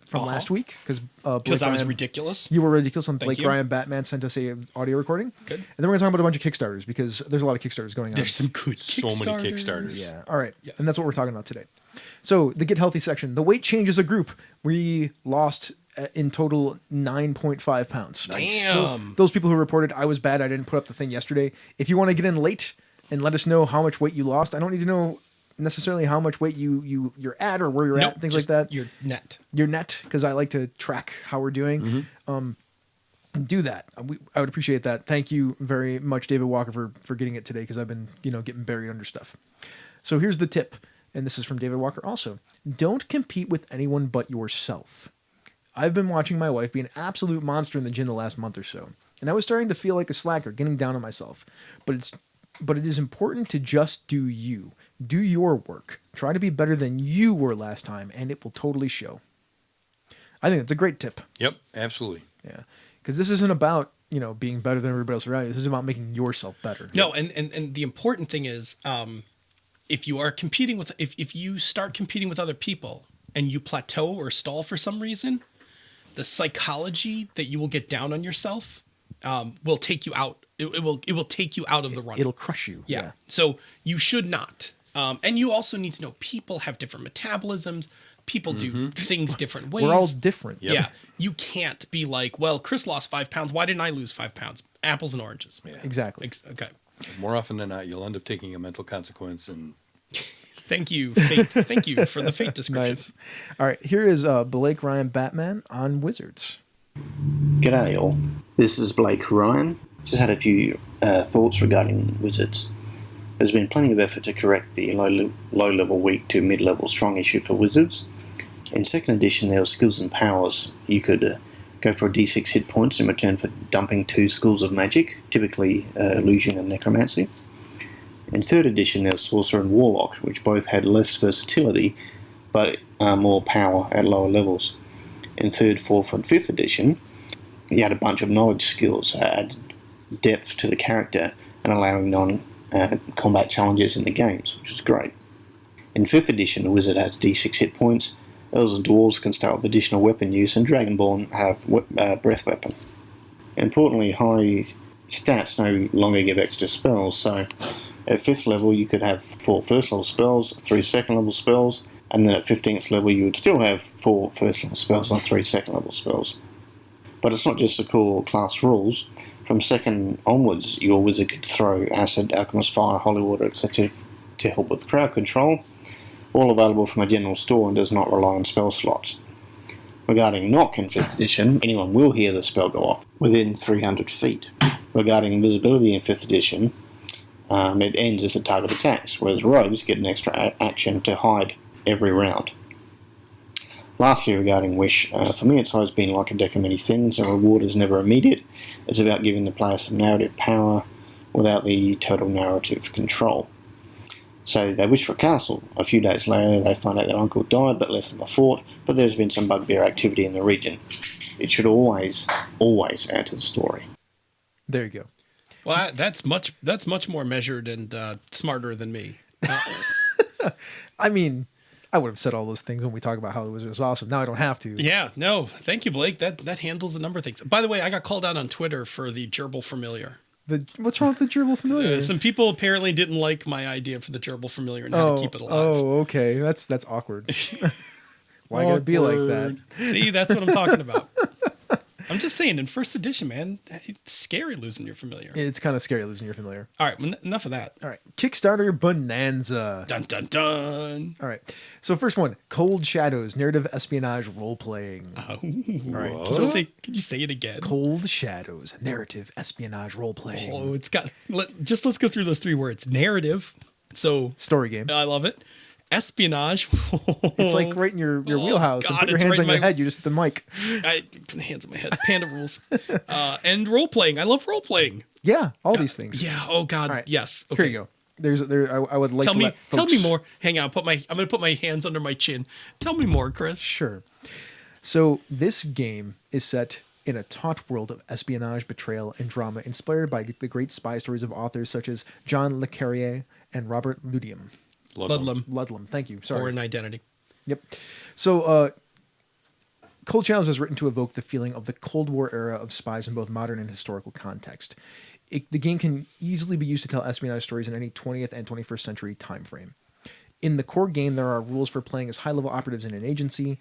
from last week Because I was ridiculous. You were ridiculous, and Thank Blake you. Ryan Batman sent us a audio recording. Good. And then we're going to talk about a bunch of Kickstarters because there's a lot of Kickstarters going on. There's some good So many Kickstarters. Yeah. All right. Yeah. And that's what we're talking about today. So the Get Healthy section. The weight change as a group. We lost in total 9.5 pounds. Damn. Those people who reported I was bad, I didn't put up the thing yesterday. If you want to get in late and let us know how much weight you lost, I don't need to know necessarily how much weight you're at or where you're Nope, at, things just like that. Your net. Your net, because I like to track how we're doing. Do that. I would appreciate that. Thank you very much, David Walker, for getting it today, because I've been getting buried under stuff. So here's the tip, and this is from David Walker also. Don't compete with anyone but yourself. I've been watching my wife be an absolute monster in the gym the last month or so, and I was starting to feel like a slacker, getting down on myself. But it is important to just do you. Do your work. Try to be better than you were last time, and it will totally show. I think it's a great tip. Yep, absolutely. Yeah. Because this isn't about, being better than everybody else around you. This is about making yourself better. No, and the important thing is, if you are competing with, if you start competing with other people and you plateau or stall for some reason, the psychology that you will get down on yourself will take you out. It will take you out of the run. It'll crush you. Yeah. So you should not. And you also need to know people have different metabolisms. People do things different ways. We're all different. Yep. Yeah. You can't be like, well, Chris lost 5 pounds. Why didn't I lose 5 pounds? Apples and oranges. Yeah. Exactly. Okay. More often than not, you'll end up taking a mental consequence. And Thank you, Fate. Thank you for the Fate description. Nice. All right. Here is Blake Ryan Batman on Wizards. G'day all. This is Blake Ryan. Just had a few thoughts regarding Wizards. There's been plenty of effort to correct the low-level weak to mid-level strong issue for Wizards. In second edition, there were skills and powers. You could go for a d6 hit points in return for dumping 2 schools of magic, typically illusion and necromancy. In third edition, there was sorcerer and warlock, which both had less versatility, but more power at lower levels. In third, fourth, and fifth edition, you had a bunch of knowledge skills, added depth to the character, and allowing non-combat challenges in the games, which is great. In 5th edition, the wizard has d6 hit points, elves and dwarves can start with additional weapon use, and dragonborn have breath weapon. Importantly, high stats no longer give extra spells, so at 5th level you could have 4 first level spells, 3 second level spells, and then at 15th level you would still have 4 first level spells and 3 second level spells. But it's not just the core class rules. From 2nd onwards, your wizard could throw acid, alchemist, fire, holy water, etc. to help with crowd control, all available from a general store and does not rely on spell slots. Regarding knock in 5th edition, anyone will hear the spell go off within 300 feet. Regarding invisibility in 5th edition, it ends if the target attacks, whereas rogues get an extra action to hide every round. Lastly, regarding Wish, for me it's always been like a deck of many things. A reward is never immediate. It's about giving the player some narrative power without the total narrative control. So they wish for a castle. A few days later they find out their uncle died but left them a fort, but there's been some bugbear activity in the region. It should always add to the story. There you go. Well, that's much more measured and smarter than me. I mean, I would have said all those things when we talk about how the Wizard is awesome. Now I don't have to. Yeah, no, thank you, Blake. That handles a number of things. By the way, I got called out on Twitter for the gerbil familiar. What's wrong with the gerbil familiar? Some people apparently didn't like my idea for the gerbil familiar and how to keep it alive. Oh, okay. That's awkward. Why gotta be like that? See, that's what I'm talking about. I'm just saying, in 1st edition, man, it's scary losing your familiar. It's kind of scary losing your familiar. All right, enough of that. All right, Kickstarter Bonanza. Dun, dun, dun. All right, so first one, Cold Shadows, narrative espionage role-playing. Oh, all right. Can you say it again? Cold Shadows, narrative espionage role-playing. Oh, it's got, let's go through those 3 words. Narrative, so. Story game. I love it. Espionage. It's like right in your wheelhouse. God, and put your hands on your head. You just hit the mic. I put the hands on my head. Panda rules. And role playing. I love role playing. Yeah, all these things. Yeah. Oh God. Right. Yes. Okay. Here you go. I would like tell to me. let folks... Tell me more. Hang on. I'm gonna put my hands under my chin. Tell me more, Chris. Sure. So this game is set in a taut world of espionage, betrayal, and drama, inspired by the great spy stories of authors such as John Le Carrier and Robert Ludlum. Ludlum, thank you. Sorry. Or an identity. Yep. So, Cold Shadows is written to evoke the feeling of the Cold War era of spies in both modern and historical context. The game can easily be used to tell espionage stories in any 20th and 21st century time frame. In the core game, there are rules for playing as high-level operatives in an agency,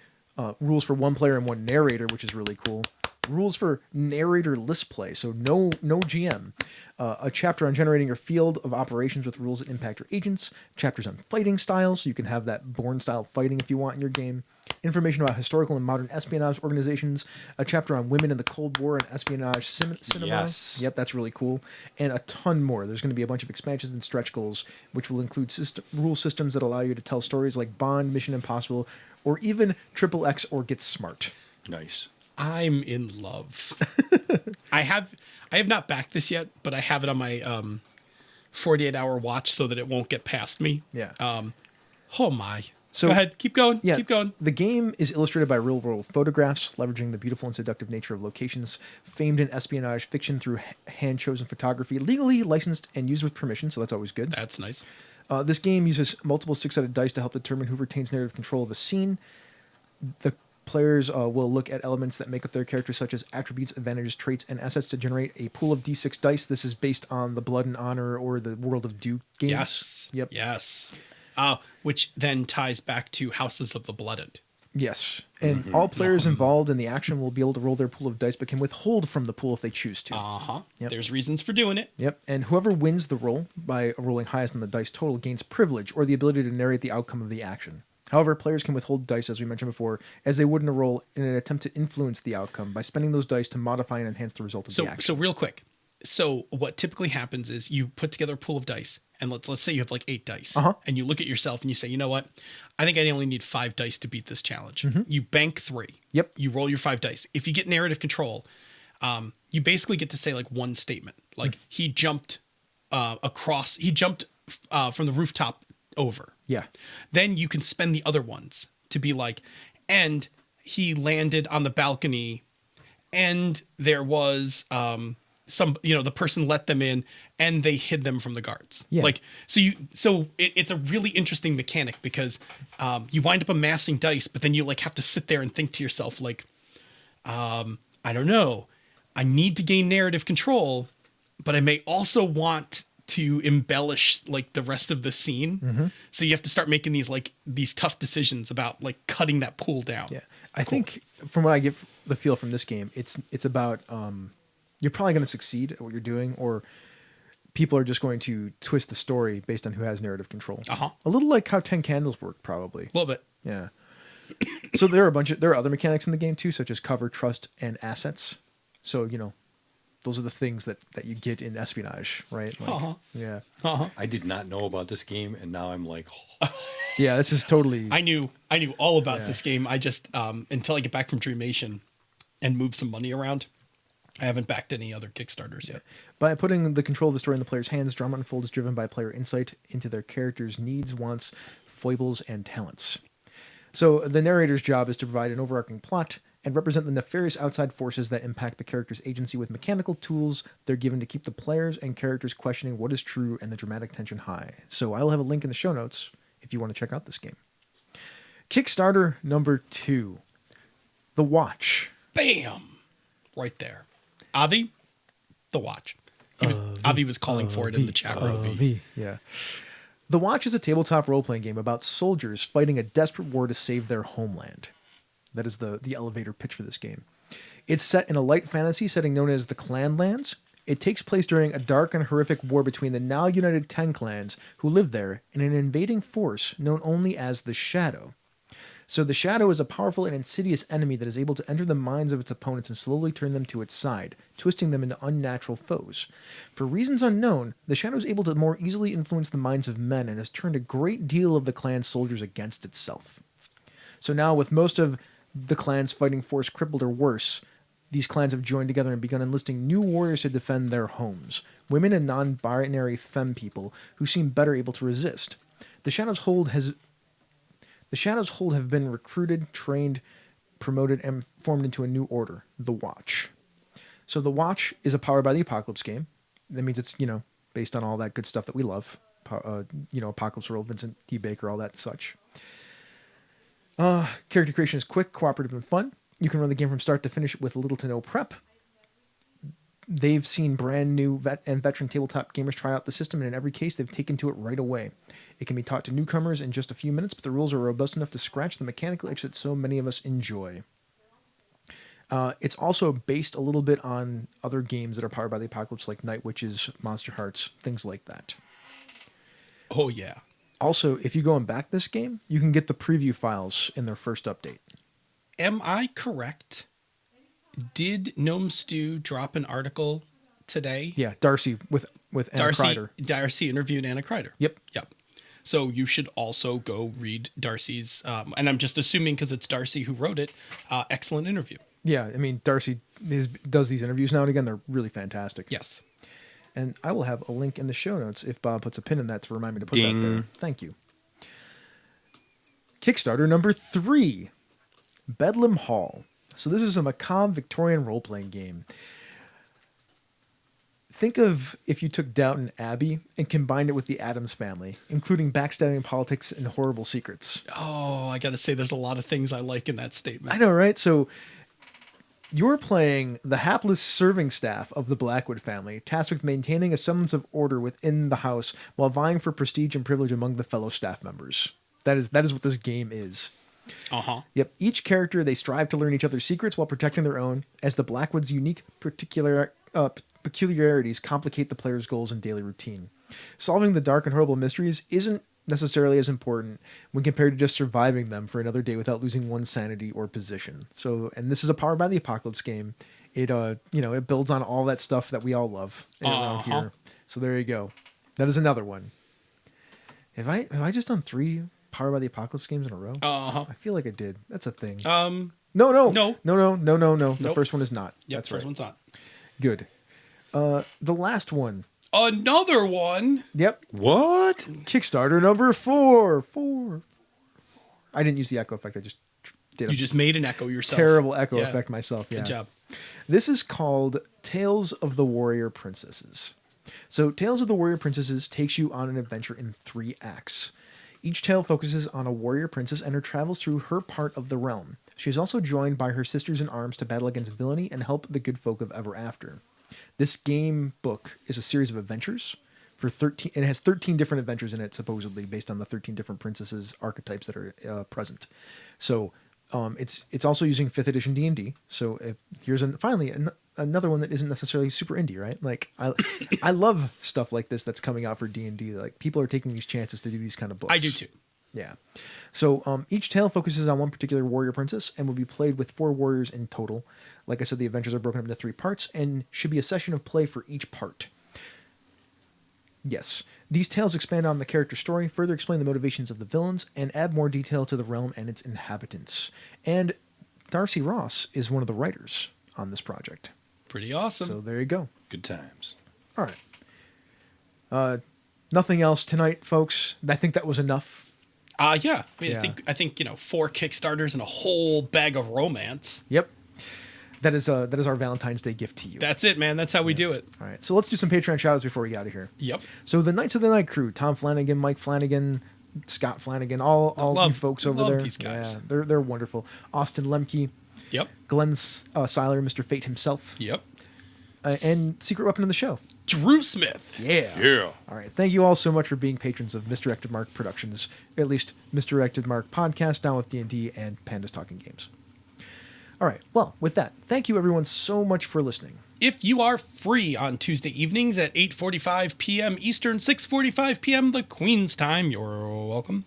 rules for 1 player and 1 narrator, which is really cool. Rules for narrator-less play, so no GM. A chapter on generating your field of operations with rules that impact your agents. Chapters on fighting styles, so you can have that Bourne-style fighting if you want in your game. Information about historical and modern espionage organizations. A chapter on women in the Cold War and espionage cinema. Yes. Yep, that's really cool. And a ton more. There's going to be a bunch of expansions and stretch goals, which will include rule systems that allow you to tell stories like Bond, Mission Impossible, or even XXX or Get Smart. Nice. I'm in love. I have not backed this yet, but I have it on my 48-hour watch so that it won't get past me. Yeah. Oh my. So Go ahead. Keep going. Yeah, Keep going. The game is illustrated by real-world photographs, leveraging the beautiful and seductive nature of locations, famed in espionage fiction through hand-chosen photography, legally licensed and used with permission, so that's always good. That's nice. This game uses multiple six-sided dice to help determine who retains narrative control of a scene. The players will look at elements that make up their character, such as attributes, advantages, traits, and assets to generate a pool of d6 dice. This is based on the Blood and Honor or the World of Duke games. Yes. Yep. Yes. Which then ties back to Houses of the Blooded. Yes. And all players involved in the action will be able to roll their pool of dice, but can withhold from the pool if they choose to. Yep. There's reasons for doing it. Yep. And whoever wins the roll by rolling highest on the dice total gains privilege or the ability to narrate the outcome of the action. However, players can withhold dice, as we mentioned before, as they would in a roll in an attempt to influence the outcome by spending those dice to modify and enhance the result of the action. So real quick. So what typically happens is you put together a pool of dice, and let's say you have like 8 dice, and you look at yourself and you say, you know what? I think I only need 5 dice to beat this challenge. You bank 3. Yep. You roll your 5 dice. If you get narrative control, you basically get to say like one statement, like he jumped across. He jumped from the rooftop over. Yeah. Then you can spend the other ones to be like, and he landed on the balcony, and there was some, the person let them in and they hid them from the guards. Yeah. Like, it's a really interesting mechanic because you wind up amassing dice, but then you like have to sit there and think to yourself, like, I don't know, I need to gain narrative control, but I may also want to embellish like the rest of the scene. So you have to start making these tough decisions about like cutting that pool down. Yeah. I think from what I get the feel from this game, it's about you're probably going to succeed at what you're doing, or people are just going to twist the story based on who has narrative control. A little like how 10 Candles work, probably. A little bit. Yeah. So there are other mechanics in the game too, such as cover, trust, and assets. So, those are the things that you get in espionage, right? Like, yeah. I did not know about this game, and now I'm like, yeah, this is totally. I knew all about this game. I just until I get back from Dreamation and move some money around, I haven't backed any other Kickstarters yet. By putting the control of the story in the player's hands, drama unfold is driven by player insight into their character's needs, wants, foibles, and talents. So the narrator's job is to provide an overarching plot and represent the nefarious outside forces that impact the character's agency with mechanical tools they're given to keep the players and characters questioning what is true and the dramatic tension high. So I'll have a link in the show notes if you want to check out this game. Kickstarter number 2, The Watch. Bam! Right there. Avi, The Watch. Avi was calling for it in the chat room. Yeah. The Watch is a tabletop role-playing game about soldiers fighting a desperate war to save their homeland. That is the elevator pitch for this game. It's set in a light fantasy setting known as the Clanlands. It takes place during a dark and horrific war between the now united 10 clans who live there and an invading force known only as the Shadow. So the Shadow is a powerful and insidious enemy that is able to enter the minds of its opponents and slowly turn them to its side, twisting them into unnatural foes. For reasons unknown, the Shadow is able to more easily influence the minds of men and has turned a great deal of the clan's soldiers against itself. So now, with most of the clan's fighting force crippled or worse, these clans have joined together and begun enlisting new warriors to defend their homes, women and non-binary femme people who seem better able to resist. The Shadow's Hold have been recruited, trained, promoted, and formed into a new order, the Watch. So the Watch is a Powered by the Apocalypse game. That means it's, based on all that good stuff that we love. Apocalypse World, Vincent D. Baker, all that such. Character creation is quick, cooperative, and fun. You can run the game from start to finish with little to no prep. They've seen brand new and veteran tabletop gamers try out the system, and in every case, they've taken to it right away. It can be taught to newcomers in just a few minutes, but the rules are robust enough to scratch the mechanical itch that so many of us enjoy. It's also based a little bit on other games that are powered by the Apocalypse, like Night Witches, Monster Hearts, things like that. Oh, yeah. Also, if you go and back this game, you can get the preview files in their first update. Am I correct? Did Gnome Stew drop an article today? Yeah, Darcy with Anna Kreider. Darcy interviewed Anna Kreider. Yep. So you should also go read Darcy's, and I'm just assuming because it's Darcy who wrote it, excellent interview. Yeah, I mean, Darcy does these interviews now and again. They're really fantastic. Yes. And I will have a link in the show notes if Bob puts a pin in that to remind me to put that there. Thank you. Kickstarter number 3, Bedlam Hall. So this is a macabre Victorian role-playing game. Think of if you took Downton Abbey and combined it with the Addams Family, including backstabbing politics and horrible secrets. Oh, I got to say, there's a lot of things I like in that statement. I know, right? So you're playing the hapless serving staff of the Blackwood family, tasked with maintaining a semblance of order within the house while vying for prestige and privilege among the fellow staff members. That is what this game is. Uh-huh. Yep. Each character, they strive to learn each other's secrets while protecting their own, as the Blackwoods' unique peculiarities complicate the player's goals and daily routine. Solving the dark and horrible mysteries isn't necessarily as important when compared to just surviving them for another day without losing one's sanity or position. So, and this is a Powered by the Apocalypse game. It it builds on all that stuff that we all love around here. So there you go. That is another one. Have I just done 3 Powered by the Apocalypse games in a row? I feel like I did. That's a thing. No. The Nope. first one is not. Yep, That's first right. one's not. Good. The last one. Another one. Yep. What? Kickstarter number 4. I didn't use the echo effect. I just did You just made an echo yourself. terrible echo Yeah. effect myself. Yeah. Good job. This is called Tales of the Warrior Princesses. So Tales of the Warrior Princesses takes you on an adventure in 3 acts. Each tale focuses on a warrior princess and her travels through her part of the realm. She is also joined by her sisters in arms to battle against villainy and help the good folk of Ever After. This game book is a series of adventures for 13. It has 13 different adventures in it, supposedly based on the 13 different princesses archetypes that are present. So it's also using 5th edition D&D. So here's finally another one that isn't necessarily super indie, right? Like I love stuff like this that's coming out for D&D. Like people are taking these chances to do these kind of books. I do too. Yeah. So each tale focuses on one particular warrior princess and will be played with 4 warriors in total. Like I said, the adventures are broken up into 3 parts and should be a session of play for each part. Yes. These tales expand on the character story, further explain the motivations of the villains, and add more detail to the realm and its inhabitants. And Darcy Ross is one of the writers on this project. Pretty awesome. So there you go. Good times. All right. Nothing else tonight, folks. I think that was enough. Yeah. I mean, Yeah. I think 4 Kickstarters and a whole bag of romance. Yep. That is our Valentine's Day gift to you. That's it, man. That's how we do it. All right. So let's do some Patreon shout-outs before we get out of here. Yep. So the Knights of the Night crew, Tom Flanagan, Mike Flanagan, Scott Flanagan, all love- you folks over love there. these guys. Yeah, they're wonderful. Austin Lemke, Yep. Glenn Seiler, Mr. Fate himself, Yep. and Secret Weapon of the Show. Drew Smith. Yeah. Yeah. All right. Thank you all so much for being patrons of Misdirected Mark Productions, at least Misdirected Mark Podcast, Down with D&D, and Pandas Talking Games. All right. Well, with that, thank you everyone so much for listening. If you are free on Tuesday evenings at 8:45 p.m. Eastern, 6:45 p.m. the Queen's Time, you're welcome.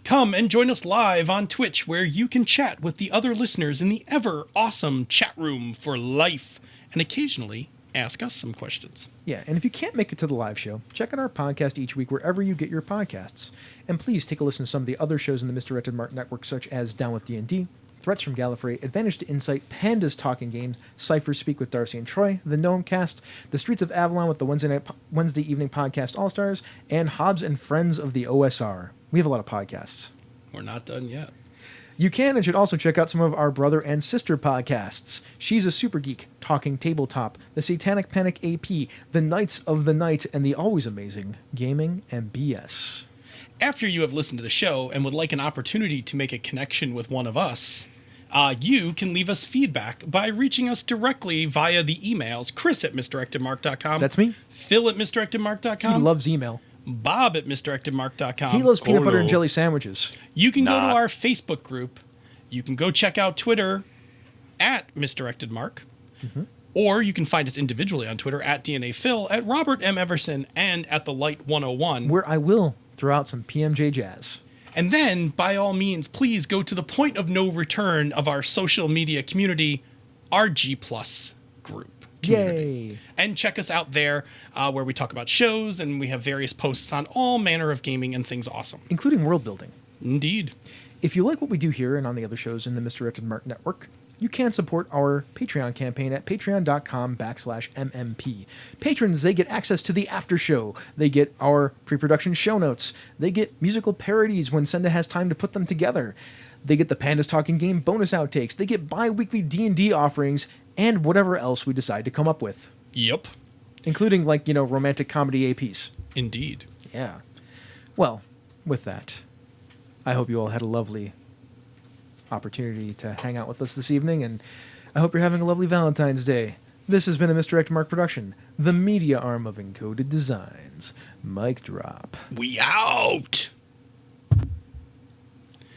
Come and join us live on Twitch, where you can chat with the other listeners in the ever awesome chat room for life, and occasionally ask us some questions. Yeah, and if you can't make it to the live show, check out our podcast each week wherever you get your podcasts. And please take a listen to some of the other shows in the Misdirected Mark Network, such as Down with D&D, Threats from Gallifrey, Advantage to Insight, Pandas Talking Games, Cypher Speak with Darcy and Troy, The Gnome Cast, The Streets of Avalon with the Wednesday Evening Podcast All-Stars, and Hobbs and Friends of the OSR. We have a lot of podcasts. We're not done yet. You can and should also check out some of our brother and sister podcasts. She's a Super Geek, Talking Tabletop, The Satanic Panic AP, The Knights of the Night, and the always amazing Gaming and BS. After you have listened to the show and would like an opportunity to make a connection with one of us, you can leave us feedback by reaching us directly via the emails chris@misdirectedmark.com. That's me. Phil at misdirectedmark.com. He loves email. Bob at misdirectedmark.com. He loves peanut butter and no. jelly sandwiches. You can go to Not. our Facebook group. You can go check out Twitter at misdirectedmark. Or you can find us individually on Twitter at DNAPhil, at Robert M. Everson, and at The Light 101. Where I will throw out some PMJ jazz. And then, by all means, please go to the point of no return of our social media community, our G Plus group. Community. Yay! And check us out there where we talk about shows and we have various posts on all manner of gaming and things awesome. Including world building. Indeed. If you like what we do here and on the other shows in the Misdirected Mark Network, you can support our Patreon campaign at patreon.com/MMP. Patrons, they get access to the after show. They get our pre-production show notes. They get musical parodies when Senda has time to put them together. They get the Pandas Talking Game bonus outtakes. They get bi-weekly D&D offerings and whatever else we decide to come up with. Yep. Including, like, romantic comedy APs. Indeed. Yeah. Well, with that, I hope you all had a lovely opportunity to hang out with us this evening, and I hope you're having a lovely Valentine's Day. This has been a Misdirected Mark production, the media arm of Encoded Designs. Mic drop. We out!